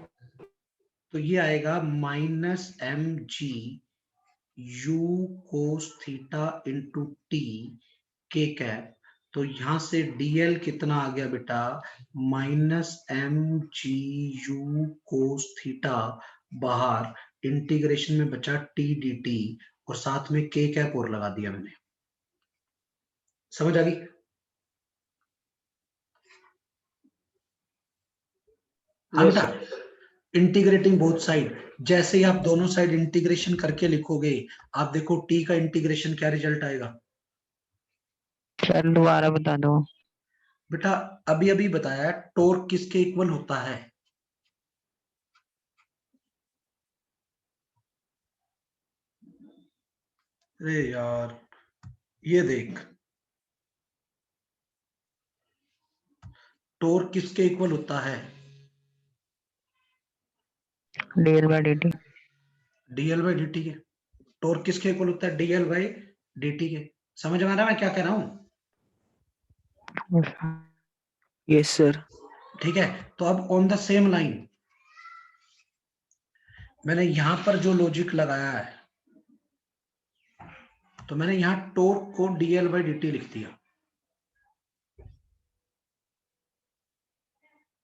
तो ये आएगा minus m g u cos theta into t k cap. तो यहां से डीएल कितना आ गया बेटा? Minus m g u cos theta, बाहर इंटीग्रेशन में बचा टी डी टी, और साथ में के कैप और लगा दिया मैंने। समझ आ गई? हाँ Yes, बेटा, sir. इंटीग्रेटिंग बोथ साइड, जैसे ही आप दोनों साइड इंटीग्रेशन करके लिखोगे, आप देखो टी का इंटीग्रेशन क्या रिजल्ट आएगा। सर दोबारा बता दो। बेटा अभी अभी बताया, टॉर्क किसके इक्वल होता है? अरे यार, ये देख, टॉर्क किसके इक्वल होता है? Dl by d. Dl by d t के। टॉर्क किसके इक्वल होता है? डीएल बाई डी टी के। समझ में आ रहा है मैं क्या कह रहा हूं? Yes, sir. ठीक है, तो अब ऑन द सेम लाइन मैंने यहां पर जो लॉजिक लगाया है, तो मैंने यहां टॉर्क को डीएल बाई डी टी लिख दिया।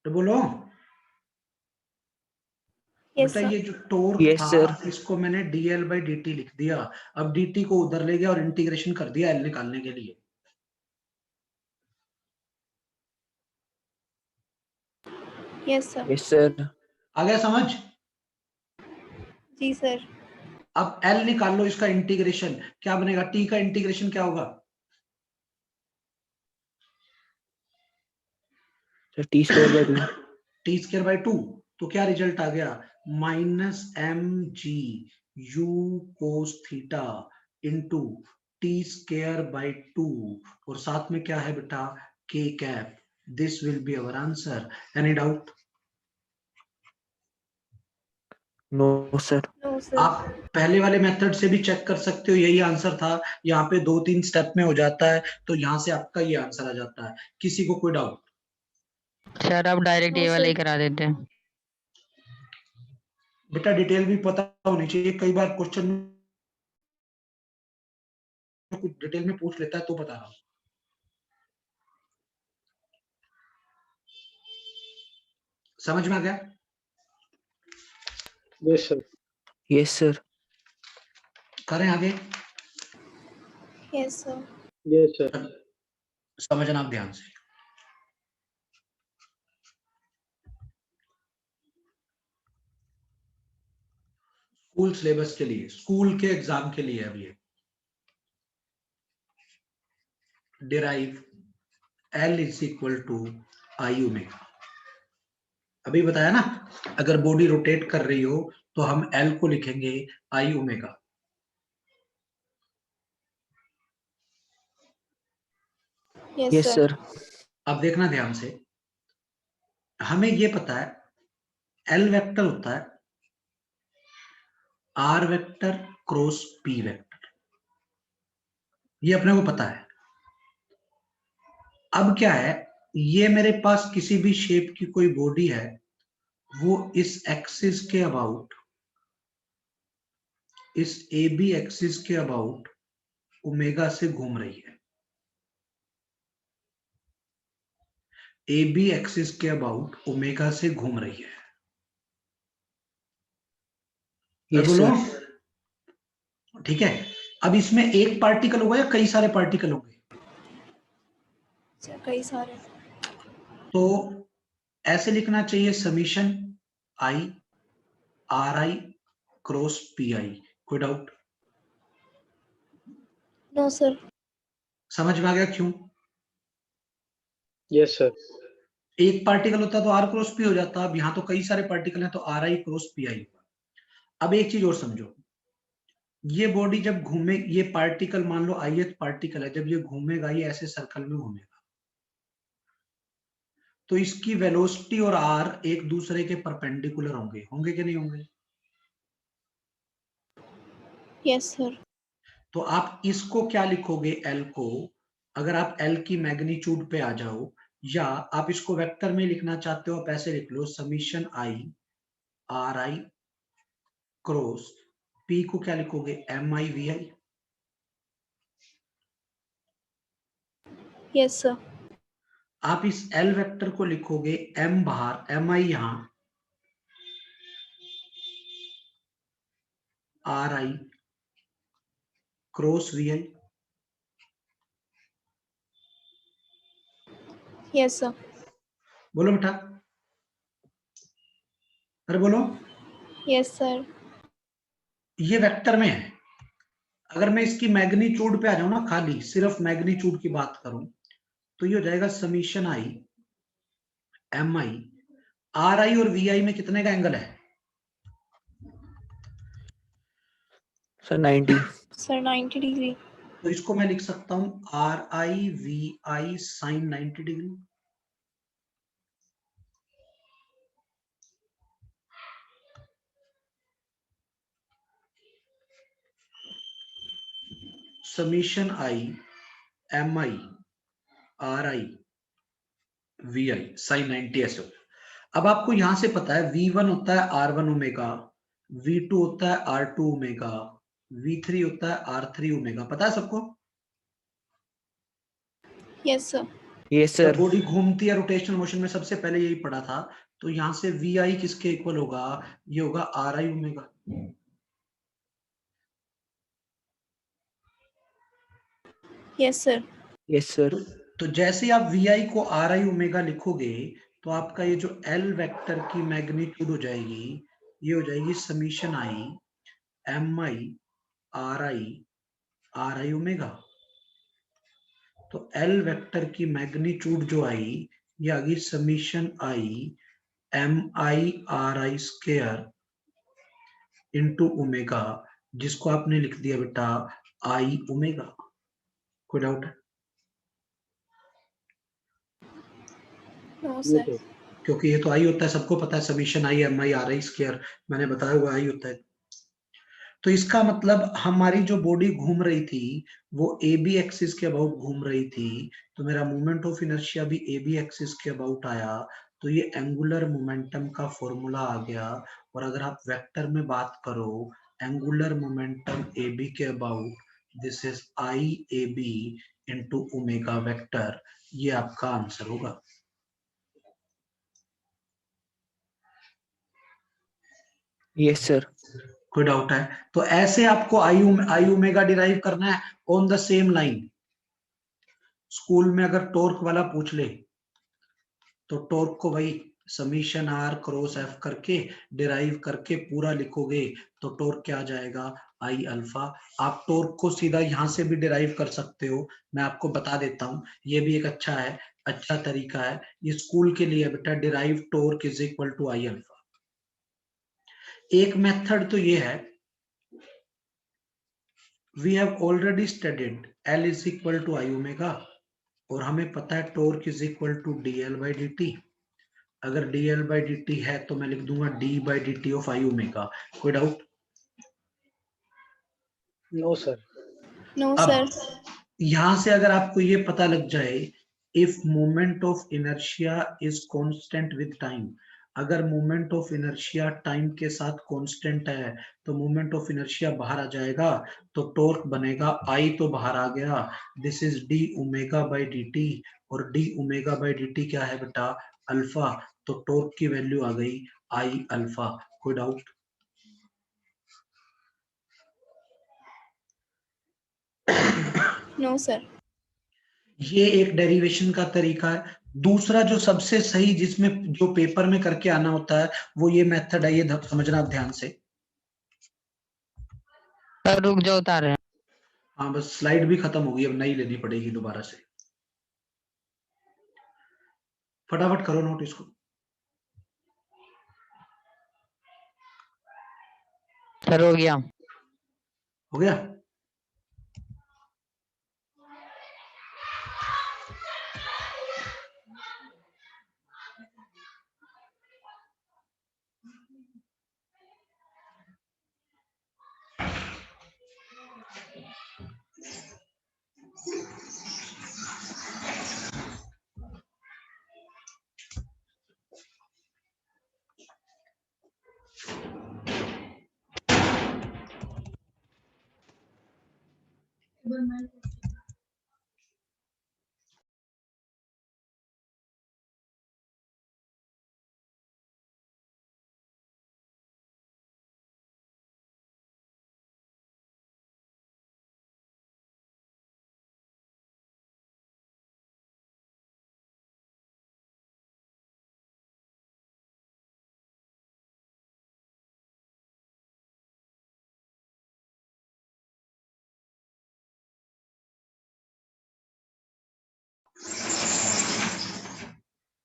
तो बोलो Yes, बेटा, sir. ये जो टोर्क Yes, था sir. इसको मैंने dl by dt लिख दिया। अब dt को उधर ले गया और इंटीग्रेशन कर दिया l निकालने के लिए। Yes, sir. Yes, sir. आ गया समझ? जी sir. अब l निकाल लो, इसका इंटीग्रेशन क्या बनेगा? t का इंटीग्रेशन क्या होगा? Sir, t square by 2. T square by 2, तो क्या रिजल्ट आ गया? Minus m g u cos theta into t square by 2, और साथ में क्या है बेटा? K cap. This will be our answer. Any doubt? No, sir. No, sir. आप पहले वाले मेथड से भी चेक कर सकते हो, यही आंसर था। यहाँ पे 2-3 स्टेप में हो जाता है, तो यहाँ से आपका ये आंसर आ जाता है। किसी को कोई डाउट? सर आप डायरेक्ट No, ये वाला sir. ही करा देते हैं। बेटा डिटेल भी पता होनी चाहिए, कई बार क्वेश्चन कुछ डिटेल में पूछ लेता है तो बता रहा हूं। समझ में आ गया? Yes, sir. Yes, sir. करें आगे? Yes, sir. Yes, sir. समझना आप ध्यान से। स्कूल सिलेबस के लिए, स्कूल के एग्जाम के लिए अब ये derive L is equal to I omega. अभी बताया ना, अगर बॉडी रोटेट कर रही हो तो हम L को लिखेंगे आई omega. Yes, Yes, sir. sir. अब देखना ध्यान से, हमें ये पता है L वेक्टर होता है R vector cross P vector, ये अपने को पता है। अब क्या है, ये मेरे पास किसी भी शेप की कोई बॉडी है, वो इस एक्सिस के अबाउट, इस ए बी एक्सिस के अबाउट ओमेगा से घूम रही है। ए बी एक्सिस के अबाउट ओमेगा से घूम रही है। Yes, बोलो sir. ठीक है। अब इसमें एक पार्टिकल होगा या कई सारे पार्टिकल होंगे? Sir, कई सारे। तो ऐसे लिखना चाहिए summation i r i cross P I. कोई डाउट? No, sir. समझ में आ गया क्यों? Yes, sir. एक पार्टिकल होता तो आर क्रॉस पी हो जाता, अब यहाँ तो कई सारे पार्टिकल हैं तो are i cross P I होगा। अब एक चीज और समझो, ये बॉडी जब घूमे, ये पार्टिकल मान लो ith पार्टिकल है, जब ये घूमेगा ये ऐसे सर्कल में घूमेगा, तो इसकी वेलोसिटी और आर एक दूसरे के परपेंडिकुलर होंगे, होंगे कि नहीं होंगे? Yes, sir. तो आप इसको क्या लिखोगे? एल को, अगर आप एल की मैग्नीट्यूड पे आ जाओ, या आप इसको वेक्टर में लिखना चाहते हो, आप ऐसे लिख लो summation i r i cross p को क्या लिखोगे? M i v i. Yes, sir. आप इस एल वेक्टर को लिखोगे एम बाहर, एम आई यहां, r i cross v i. Yes, sir. बोलो बेटा, अरे बोलो। Yes, sir. ये वेक्टर में है, अगर मैं इसकी मैग्नीट्यूड पे आ जाऊं ना, खाली सिर्फ मैग्नीट्यूड की बात करूं, तो ये हो जाएगा summation i m i, r आई और वी आई में कितने का एंगल है? Sir, 90. Sir, 90 degree. तो इसको मैं लिख सकता हूं r i v i sine 90 degree. Summation i m i r i v i sine 90 ऐसे हो। अब आपको यहां से पता है V1 होता है R1 ओमेगा, V2 होता है R2 ओमेगा, V3 होता है R3 ओमेगा, पता है सबको? Yes, sir. यस जब सर। बॉडी घूमती है रोटेशनल मोशन में, सबसे पहले यही पढ़ा था। तो यहाँ से वी आई किसके इक्वल होगा? ये होगा are i omega. Yes, sir. Yes sir. तो जैसे ही आप वी आई को आर आई ओमेगा लिखोगे, तो आपका ये जो एल वेक्टर की मैग्नीट्यूड हो जाएगी, ये हो जाएगी summation i m i r i omega. तो एल वेक्टर की मैग्नीट्यूड जो आई, ये आ गई summation i m i r i square into omega, जिसको आपने लिख दिया बेटा आई ओमेगा। कोई डाउट है? No, no sir. सर। क्योंकि ये तो आई होता है, सबको पता है, summation i m i r i square, मैंने बताया हुआ आई होता है। तो इसका मतलब हमारी जो बॉडी घूम रही थी वो ए बी एक्सिस के अबाउट घूम रही थी, तो मेरा मोमेंट ऑफ इनर्शिया भी ए बी एक्सिस के अबाउट आया। तो ये एंगुलर मोमेंटम का फॉर्मूला आ गया। और अगर आप वेक्टर में बात करो, एंगुलर मोमेंटम ए बी के about, this is I A B into omega vector, ये आपका आंसर होगा। Yes sir. कोई डाउट है? तो ऐसे आपको आई ओमेगा डिराइव करना है on the same line. School में अगर टॉर्क वाला पूछ ले, तो टॉर्क को भाई समीशन आर क्रॉस एफ करके डिराइव करके पूरा लिखोगे, तो टॉर्क क्या आ जाएगा? आई अल्फा। आप टॉर्क को सीधा यहां से भी डिराइव कर सकते हो, मैं आपको बता देता हूं, ये भी एक अच्छा तरीका है। ये स्कूल के लिए बेटा, derive torque is equal to I alpha. एक मेथड तो ये है, we have already studied L is equal to I omega, और हमें पता है torque is equal to d L by d t. अगर d L by d t है तो मैं लिख दूंगा d by d t of I omega. कोई डाउट? No sir. No, अब sir. यहां से अगर आपको ये पता लग जाए, if moment of inertia is constant with time, अगर मोमेंट ऑफ इनर्शिया टाइम के साथ कांस्टेंट है, तो मोमेंट ऑफ इनर्शिया बाहर आ जाएगा, तो टॉर्क बनेगा आई, तो बाहर आ गया, this is d omega by d t. और d omega by d t क्या है बेटा? अल्फा। तो टॉर्क की वैल्यू आ गई आई अल्फा। कोई डाउट? No, sir. ये एक डेरिवेशन का तरीका है। दूसरा जो सबसे सही, जिसमें जो पेपर में करके आना होता है, वो ये मेथड है, ये समझना आप ध्यान से। सर रुक जाओ, उतार रहे हैं। हाँ, बस स्लाइड भी खत्म होगी, अब नई लेनी पड़ेगी दोबारा से। फटाफट करो नोट इसको। सर हो गया। हो गया?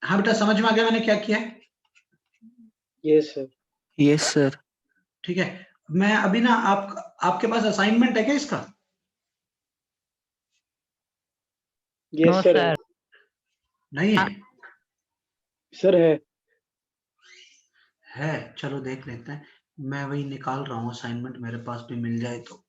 हाँ बेटा, समझ में आ गया मैंने क्या किया है? Yes sir. Yes sir. ठीक है। मैं अभी ना, आपके पास असाइनमेंट है क्या इसका? नो यस सर है। सर। नहीं है? सर है, चलो देख लेते हैं। मैं वही निकाल रहा हूँ, असाइनमेंट मेरे पास भी मिल जाए तो।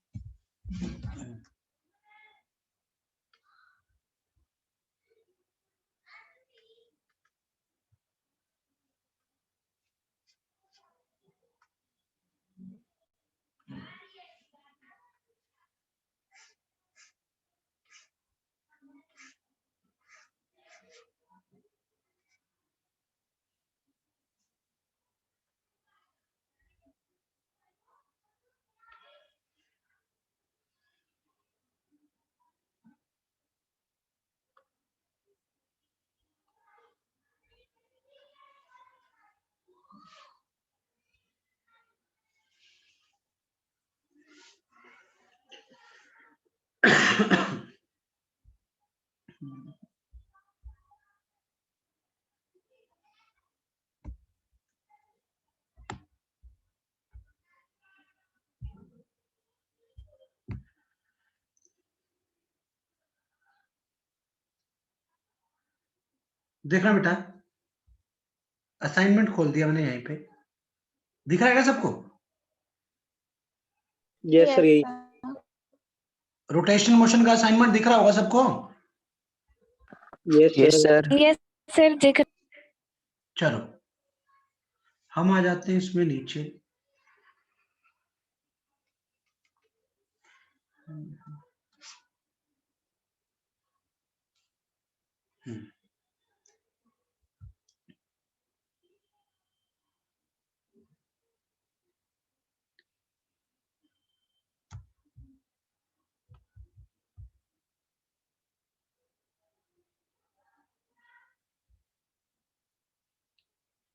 देखना बेटा, असाइनमेंट खोल दिया मैंने यहीं पे, दिख रहा है क्या सबको? यस सर, यही। रोटेशन मोशन का असाइनमेंट दिख रहा होगा सबको? Yes yes sir. Sir. Yes sir, देख। चलो हम आ जाते हैं इसमें नीचे।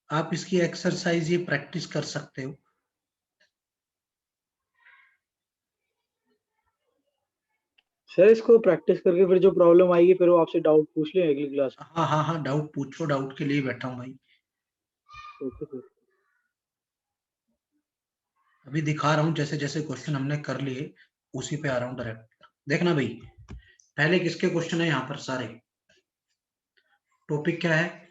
आप इसकी एक्सरसाइज ये प्रैक्टिस कर सकते हो। सर इसको प्रैक्टिस करके फिर जो प्रॉब्लम आएगी फिर वो आपसे डाउट पूछ लें अगली क्लास में। हाँ हाँ हाँ, डाउट पूछो, डाउट के लिए बैठा हूँ भाई। Okay sir. अभी दिखा रहा हूँ, जैसे जैसे क्वेश्चन हमने कर लिए उसी पे आ रहा हूँ डायरेक्ट। देखना भाई, पहले किसके क्वेश्चन है यहाँ पर सारे। टॉपिक क्या है?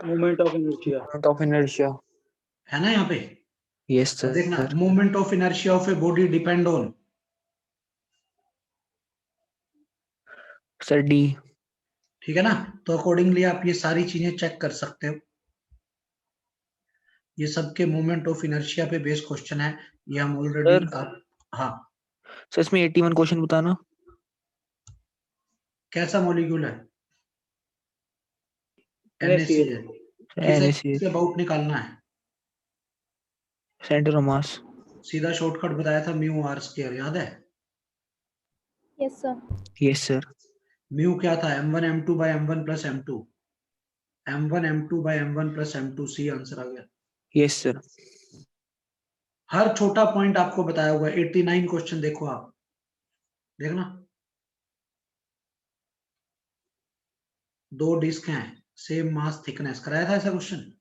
Moment of inertia. Moment of inertia. है ना यहाँ पे? यस अब देखना, sir. Moment of inertia of a body depend on. Sir D. ठीक है ना? तो अकॉर्डिंगली आप ये सारी चीजें चेक कर सकते हो। ये सबके मोमेंट ऑफ इनर्शिया पे बेस्ड क्वेश्चन है, ये हम ऑलरेडी सर। हाँ। सर इसमें 81 क्वेश्चन बताना। कैसा मॉलिक्यूल है? NaCl। NaCl। किसे NaCl। किसके अबाउट निकालना है? Centre of mass. सीधा शॉर्टकट बताया था, म्यू आर स्क्वायर, याद है? Yes sir. Yes sir. Mu क्या था? m1 m2 by m1 plus m2, m1 m2 by m1 plus m2, C answer आ गया। Yes sir. हर छोटा पॉइंट आपको बताया हुआ है। 89 क्वेश्चन देखो आप, देखना। दो डिस्क हैं, सेम मास थिकनेस, कराया था ऐसा क्वेश्चन?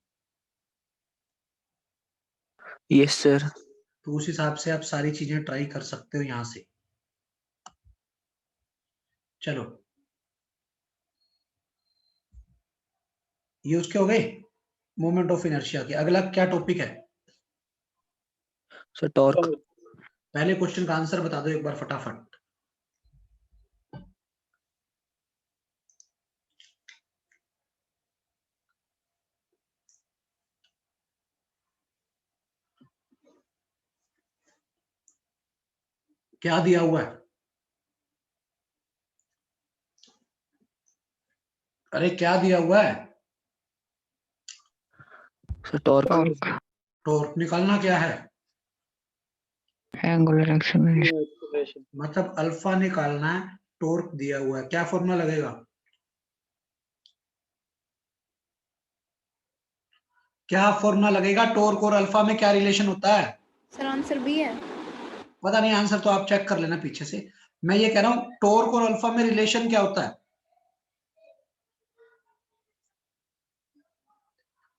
Yes sir. तो उस हिसाब से आप सारी चीजें ट्राई कर सकते हो यहां से। चलो ये उसके हो गए मोमेंट ऑफ इनर्शिया के। अगला क्या टॉपिक है? Sir torque. पहले क्वेश्चन का आंसर बता दो एक बार फटाफट। क्या दिया हुआ है? अरे क्या दिया हुआ है? Sir torque. टॉर्क निकालना क्या है? Angular acceleration. एक्सेलरेशन। मतलब अल्फा निकालना है, टॉर्क दिया हुआ है, क्या फॉर्मूला लगेगा? क्या फॉर्मूला लगेगा? टॉर्क और अल्फा में क्या रिलेशन होता है? सर आंसर बी है। पता नहीं, आंसर तो आप चेक कर लेना पीछे से। मैं ये कह रहा हूं टॉर्क और अल्फा में रिलेशन क्या होता है?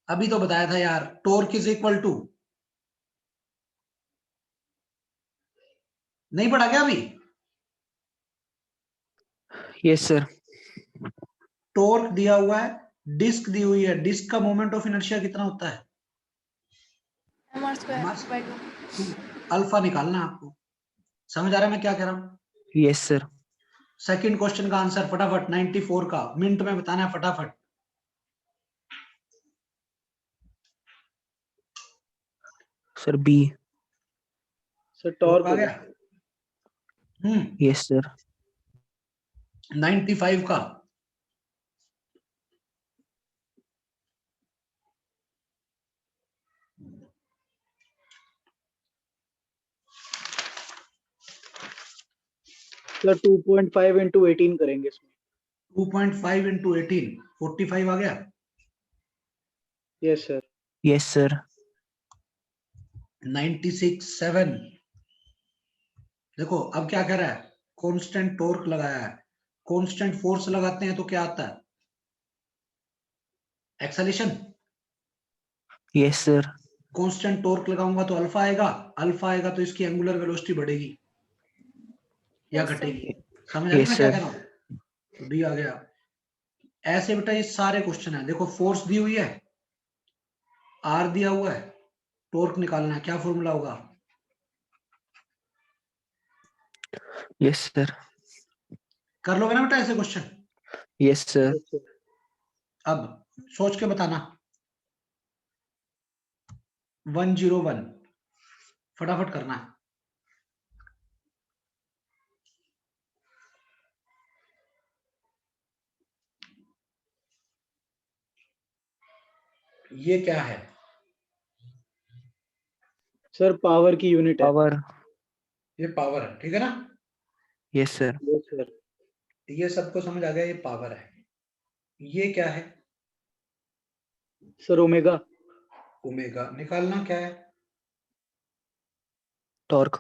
अभी तो बताया था यार, टॉर्क इज इक्वल टू, नहीं पढ़ा क्या अभी? Yes sir. टॉर्क दिया हुआ है, डिस्क दी हुई है, डिस्क का मोमेंट ऑफ इनर्शिया कितना होता है? M r square by 2। Alpha निकालना है आपको। समझ आ रहा है मैं क्या कह रहा हूं? Yes sir. सेकंड क्वेश्चन का आंसर फटाफट, 94 का, मिनट में बताना है फटाफट। Sir B. Sir torque torque आ होगा। गया। Yes sir. 95 का। सर 2.5 into 18 करेंगे इसमें। 2.5 into 18, 45 आ गया। Yes sir. Yes sir. 96, 7। देखो अब क्या कर रहा है, कांस्टेंट टॉर्क लगाया है, कांस्टेंट फोर्स लगाते हैं तो क्या आता है? Acceleration. Yes sir. Constant torque लगाऊंगा तो अल्फा आएगा, अल्फा आएगा तो इसकी एंगुलर वेलोसिटी बढ़ेगी या Yes, sir. घटेगी? समझ आ गई यस मैं क्या सर। कह रहा हूँ? तो डी आ गया। ऐसे बेटा ये सारे क्वेश्चन है, देखो फोर्स दी हुई है, आर दिया हुआ है, टॉर्क निकालना है, क्या फॉर्मूला होगा? Yes sir. कर लोगे ना बेटा ऐसे question? Yes sir. Yes, sir. अब सोच के बताना। 101 फटाफट करना है। ये क्या है? सर पावर की यूनिट है। पावर। ये पावर है, ठीक है ना? Yes sir. Yes sir. ये सबको समझ आ गया, ये पावर है। ये क्या है? Sir omega. ओमेगा। निकालना क्या है? टॉर्क।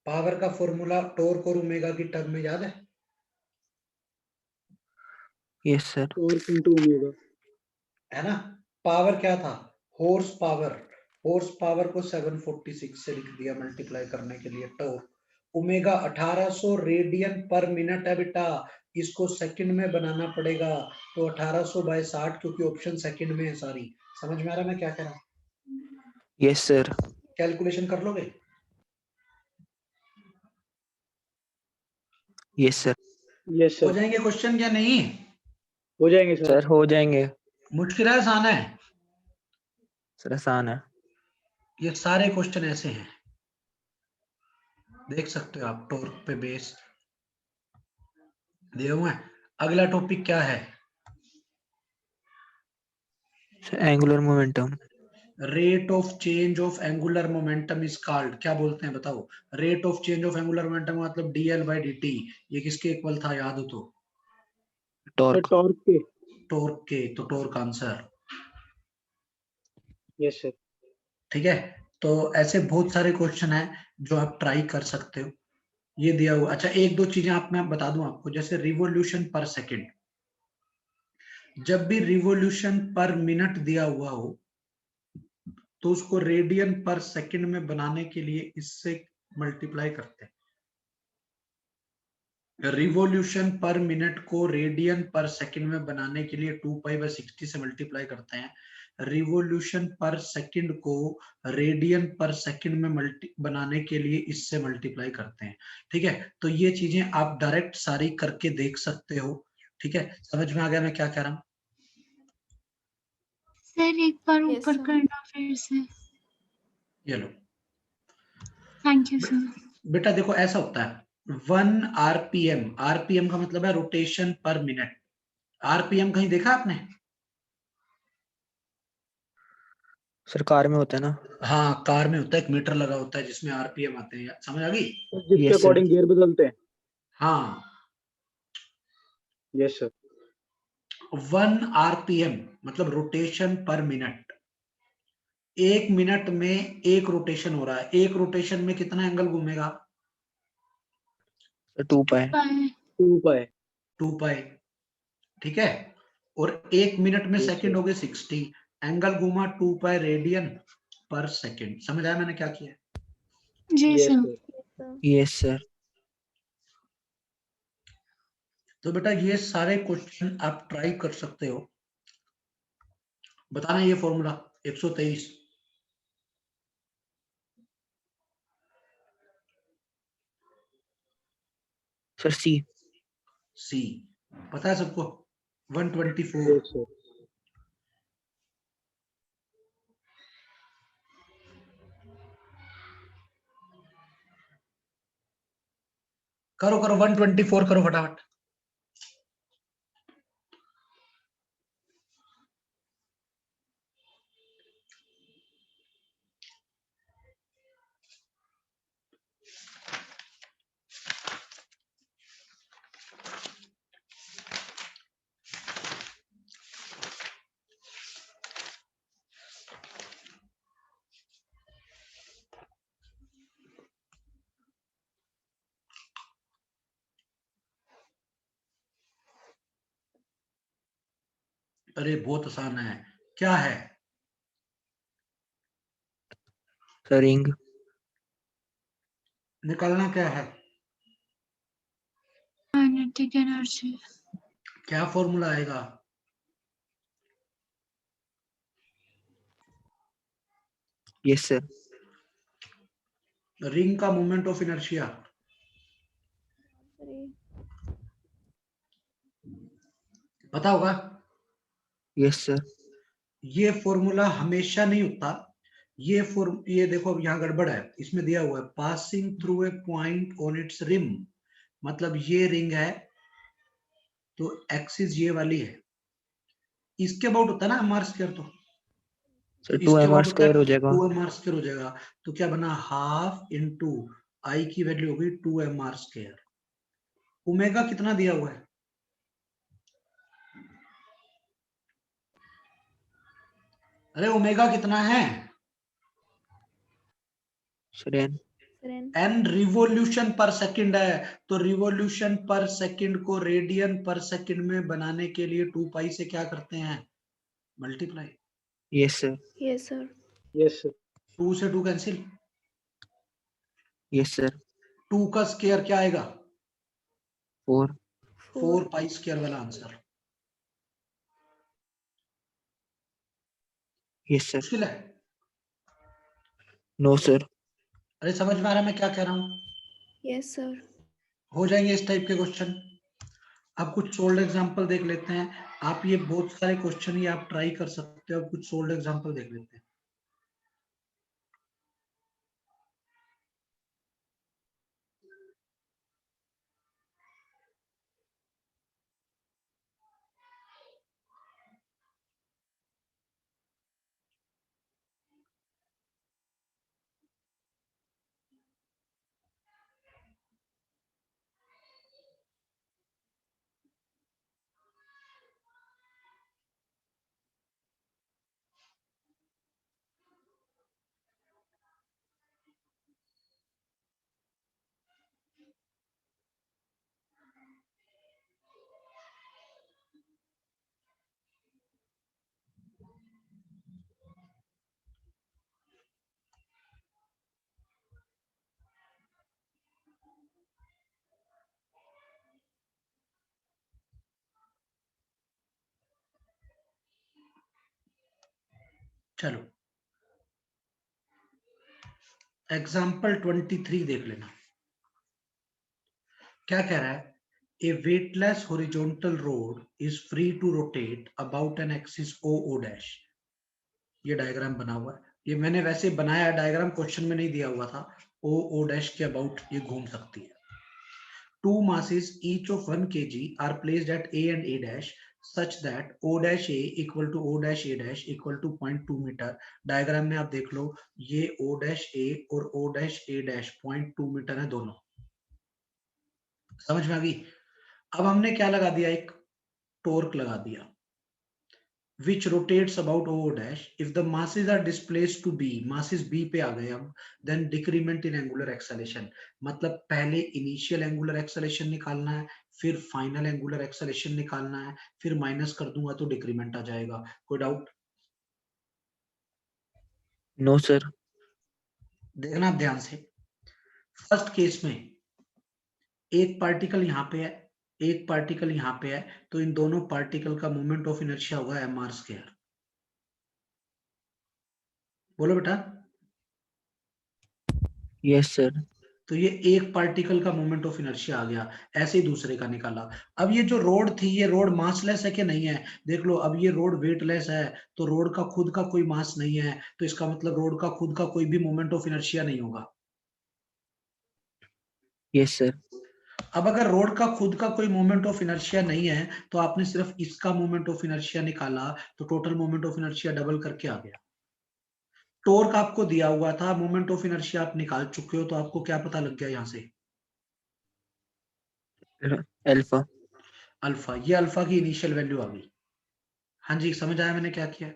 पावर का फॉर्मूला टॉर्क और ओमेगा की टर्म में याद है? Yes sir. Torque into omega. है ना? पावर क्या था? Horse power. हॉर्स पावर को 746 से लिख दिया मल्टीप्लाई करने के लिए टॉर्क। ओमेगा 1800 रेडियन पर मिनट है बेटा, इसको सेकंड में बनाना पड़ेगा, तो 1800 बाय 60, क्योंकि ऑप्शन सेकंड में है सारी। समझ में आ रहा है मैं क्या कह रहा हूँ? Yes sir. कैलकुलेशन कर लोगे? Yes sir. यस हो सर। जाएंगे क्वेश्चन या नहीं? हो जाएंगे सर। सर हो जाएंगे। मुश्किल है आसान है? सर आसान है। ये सारे क्वेश्चन ऐसे हैं, देख सकते हो आप, टॉर्क पे बेस दिए हुए हैं। अगला टॉपिक क्या है? Sir angular momentum. Rate of change of angular momentum is called, क्या बोलते हैं बताओ? Rate of change of angular momentum मतलब डीएल बाई डी टी। ये किसके इक्वल था याद हो तो? Sir torque. टॉर्क के। टॉर्क के, तो टॉर्क आंसर। Yes sir. ठीक है, तो ऐसे बहुत सारे क्वेश्चन हैं जो आप ट्राई कर सकते हो। ये दिया हुआ, अच्छा एक दो चीजें आप मैं बता दूं आपको, जैसे रिवॉल्यूशन पर सेकंड, जब भी रिवॉल्यूशन पर मिनट दिया हुआ हो तो उसको रेडियन पर सेकंड में बनाने के लिए इससे मल्टीप्लाई करते हैं। रिवॉल्यूशन पर मिनट को रेडियन पर सेकंड में बनाने के लिए 2π/60 से मल्टीप्लाई करते हैं। रिवॉल्यूशन पर सेकंड को रेडियन पर सेकंड में मल्टी बनाने के लिए इससे मल्टीप्लाई करते हैं। ठीक है, तो ये चीजें आप डायरेक्ट सारी करके देख सकते हो। ठीक है, समझ में आ गया मैं क्या कह रहा हूँ? सर एक बार Yes, ऊपर sir. करना फिर से। ये लो थैंक यू सर। बेटा, देखो ऐसा होता है 1 आरपीएम, आरपीएम का मतलब है रोटेशन पर मिनट। आरपीएम कहीं देखा आपने? सर कार में होता है ना। हाँ, कार में होता है, एक मीटर लगा होता है जिसमें आरपीएम आते हैं, समझ आ गई? सर जिसके यस सर। अकॉर्डिंग गियर बदलते हैं। हाँ, यस सर। 1 आरपीएम मतलब रोटेशन पर मिनट। एक मिनट में एक रोटेशन हो रहा है, एक रोटेशन में कितना एंगल घूमेगा? सर 2π। बाय। 2π। 2π। ठीक है, और एक मिनट में यस सेकंड सर। हो गए 60, एंगल घूमा 2π रेडियन पर सेकंड। समझ आया मैंने क्या किया? जी yes sir. Sir. Yes sir. तो बेटा ये सारे क्वेश्चन आप ट्राई कर सकते हो। बताना ये फॉर्मूला 123। सर सी। सी पता है सबको? 124। Yes sir. करो करो 124 करो फटाफट। अरे बहुत आसान है, क्या है? Sir ring. निकालना क्या है? Kinetic energy. क्या फॉर्मूला आएगा? Yes sir. रिंग का मोमेंट ऑफ इनर्शिया पता होगा? Yes sir. ये फॉर्मूला हमेशा नहीं होता। ये देखो अब यहाँ गड़बड़ है, इसमें दिया हुआ है passing through a point on its rim, मतलब ये रिंग है तो एक्सिस ये वाली है, इसके अबाउट होता है ना एम आर स्क्वायर, तो सर इसके 2 mr अबाउट होता है स्क्वायर हो जाएगा। 2 एम आर स्क्वायर हो जाएगा। तो क्या बना, हाफ इंटू आई की वैल्यू होगी 2 एम आर स्क्वायर। ओमेगा कितना दिया हुआ है? अरे ओमेगा कितना है? Sir n। N revolution per second है, तो रिवोल्यूशन पर सेकंड को रेडियन पर सेकंड में बनाने के लिए 2 पाई से क्या करते हैं, multiply. Yes sir. Yes, sir. Yes sir. 2 से 2 कैंसिल, यस सर। 2 का स्क्वायर क्या आएगा? 4। 4 पाई स्क्वायर वाला आंसर। Yes sir. मुश्किल है? No sir. अरे समझ में आ रहा है मैं क्या कह रहा हूं? Yes, sir. हो जाएंगे इस टाइप के क्वेश्चन। अब कुछ सोल्ड एग्जांपल देख लेते हैं। आप ये बहुत सारे क्वेश्चन ये आप ट्राई कर सकते हो। अब कुछ सोल्ड एग्जांपल देख लेते हैं। चलो एग्जाम्पल 23 देख लेना। क्या कह रहा है? A weightless horizontal rod is free to rotate about an axis O O dash. ये डायग्राम बना हुआ है, ये मैंने वैसे बनाया डायग्राम, क्वेश्चन में नहीं दिया हुआ था। ओ ओ डैश के अबाउट ये घूम सकती है। Two masses each of 1 kg are placed at A and A dash such that O dash A equal to O dash A dash equal to 0.2 metre. Diagram में आप देख लो, ये O dash A और O dash A dash 0.2 metre है दोनों। समझ में आ गई? अब हमने क्या लगा दिया, एक टॉर्क लगा दिया which rotates about O dash if the masses are displaced to B, masses B पे आ गए हम, then decrement in angular acceleration, मतलब पहले इनिशियल एंगुलर एक्सेलेरेशन निकालना है, फिर फाइनल एंगुलर एक्सेलेरेशन निकालना है, फिर माइनस कर दूंगा तो डिक्रीमेंट आ जाएगा। कोई डाउट? No sir. देखना ध्यान से। फर्स्ट केस में एक पार्टिकल यहाँ पे है, एक पार्टिकल यहाँ पे है, तो इन दोनों पार्टिकल का मोमेंट ऑफ इनर्शिया होगा एम आर स्क्वायर। बोलो बेटा। Yes sir. तो ये एक पार्टिकल का मोमेंट ऑफ इनर्शिया आ गया, ऐसे ही दूसरे का निकाला। अब ये जो रोड थी, ये रोड मासलेस है कि नहीं है, देख लो। अब ये रोड वेटलेस है, तो रोड का खुद का कोई मास नहीं है, तो इसका मतलब रोड का खुद का कोई भी मोमेंट ऑफ इनर्शिया नहीं होगा। Yes sir. अब अगर रोड का खुद का कोई मोमेंट ऑफ इनर्शिया नहीं है, तो आपने सिर्फ इसका मोमेंट ऑफ इनर्शिया निकाला, तो total moment of inertia double करके आ गया। टॉर्क आपको दिया हुआ था, मोमेंट ऑफ इनर्शिया आप निकाल चुके हो, तो आपको क्या पता लग गया यहां से? अल्फा। अल्फा। ये अल्फा की इनिशियल वैल्यू आ गई। हाँ जी, समझ आया मैंने क्या किया?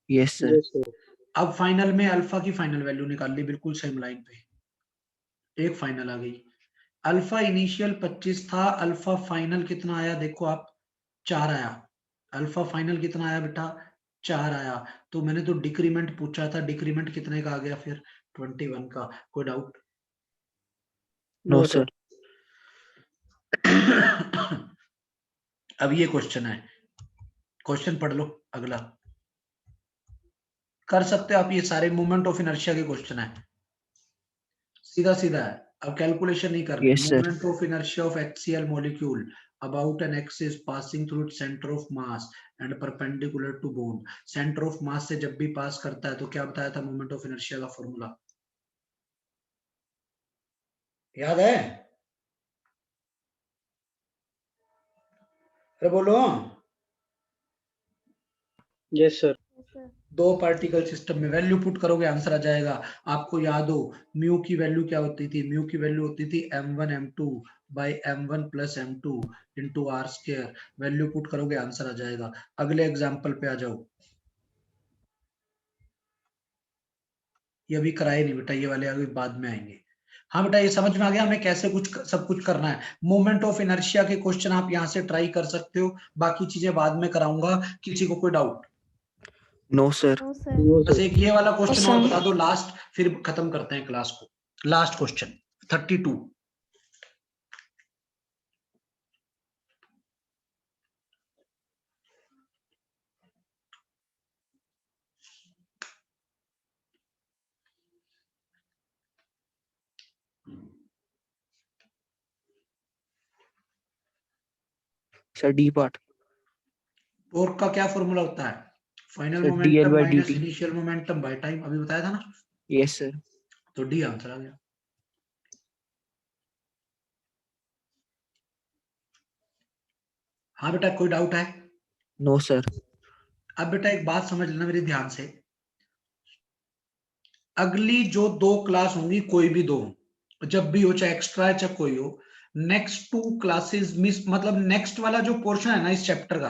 Yes sir. Yes sir. अब फाइनल में अल्फा की फाइनल वैल्यू निकाल ली, बिल्कुल सेम लाइन पे, एक फाइनल आ गई। अल्फा इनिशियल 25 था, अल्फा फाइनल कितना आया देखो आप, 4 आया। अल्फा फाइनल कितना आया बेटा 4 आया। तो मैंने तो डिक्रीमेंट पूछा था, डिक्रीमेंट कितने का आ गया फिर 21 का। कोई डाउट? No sir. अब ये क्वेश्चन है, क्वेश्चन पढ़ लो अगला। कर सकते हो आप, ये सारे मोमेंट ऑफ इनर्शिया के क्वेश्चन है, सीधा सीधा है। अब कैलकुलेशन नहीं करनी। Yes, sir. Moment of inertia of HCl molecule about an axis passing through its center of mass and perpendicular to bone। Centre of mass से जब भी पास करता है तो क्या बताया था मोमेंट ऑफ इनर्शिया का फॉर्मूला, याद है? अरे बोलो। Yes sir. दो पार्टिकल सिस्टम में वैल्यू पुट करोगे आंसर आ जाएगा। आपको याद हो म्यू की वैल्यू क्या होती थी? म्यू की वैल्यू होती थी m1 m2 by m1 plus m2 into r square. Value put करोगे आंसर आ जाएगा। अगले एग्जाम्पल पे आ जाओ। ये अभी कराए नहीं बेटा, ये वाले अभी बाद में आएंगे। हाँ बेटा, ये समझ में आ गया हमें कैसे सब कुछ करना है। मोमेंट ऑफ इनर्शिया के क्वेश्चन आप यहाँ से ट्राई कर सकते हो, बाकी चीजें बाद में कराऊंगा। किसी को कोई डाउट? No sir. बस एक ये वाला क्वेश्चन और sir. बता दो लास्ट, फिर खत्म करते हैं क्लास को। Last question 32। Sir d part. Torque का क्या फॉर्मूला होता है? Final Sir, dl momentum by minus dt। Initial momentum by time. अभी बताया था ना, यस सर। तो डी आंसर आ गया। हाँ बेटा, कोई डाउट है? No sir. अब बेटा एक बात समझ लेना मेरे ध्यान से। अगली जो 2 क्लास होंगी, कोई भी 2 जब भी हो, चाहे एक्स्ट्रा है चाहे कोई हो, नेक्स्ट 2 क्लासेस मिस, मतलब नेक्स्ट वाला जो पोर्शन है ना इस चैप्टर का,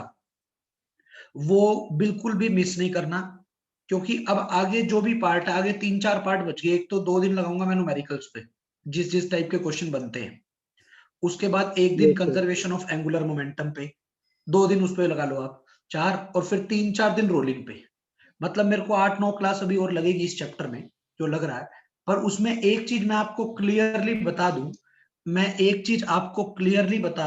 वो बिल्कुल भी मिस नहीं करना। क्योंकि अब आगे जो भी पार्ट है, आगे 3-4 पार्ट बच गए। एक तो 2 दिन लगाऊंगा मैं न्यूमेरिकल्स पे, जिस जिस टाइप के क्वेश्चन बनते हैं। उसके बाद एक दिन Yes, sir. Conservation of angular momentum पे, 2 दिन उस पे लगा लो आप 4, और फिर 3-4 दिन रोलिंग पे। मतलब मेरे को 8-9 क्लास अभी और लगेगी इस चैप्टर में जो लग रहा है। पर उसमें एक चीज मैं आपको क्लियरली बता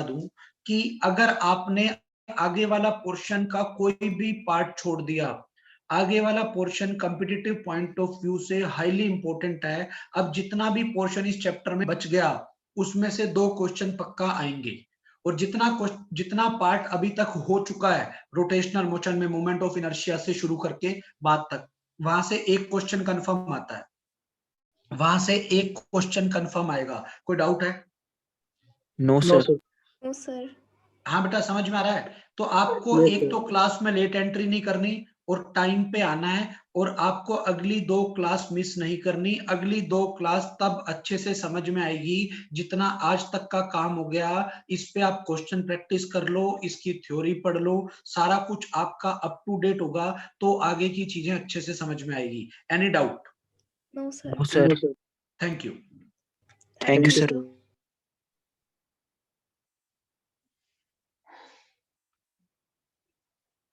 दूं, कि अगर आपने आगे वाला पोर्शन का कोई भी पार्ट छोड़ दिया, आगे वाला portion competitive point of view से हाईली इंपॉर्टेंट है। अब जितना भी पोर्शन इस चैप्टर में बच गया, उसमें से 2 क्वेश्चन पक्का आएंगे। और जितना पार्ट अभी तक हो चुका है रोटेशनल मोशन में, मोमेंट ऑफ इनर्शिया से शुरू करके बाद तक, वहां से एक क्वेश्चन कंफर्म आता है, वहां से एक क्वेश्चन कंफर्म आएगा। कोई डाउट है? No No, sir. sir. हाँ बेटा, समझ में आ रहा है? तो आपको Yes, एक sir. तो क्लास में लेट एंट्री नहीं करनी और टाइम पे आना है, और आपको अगली 2 क्लास मिस नहीं करनी। अगली 2 क्लास तब अच्छे से समझ में आएगी जितना आज तक का काम हो गया। इस पे आप क्वेश्चन प्रैक्टिस कर लो, इसकी थ्योरी पढ़ लो, सारा कुछ आपका अप टू डेट होगा, तो आगे की चीजें अच्छे से समझ में आएगी। Any doubt? No, sir. No sir. No, sir. Thank you. Thank you Thank you, sir. sir.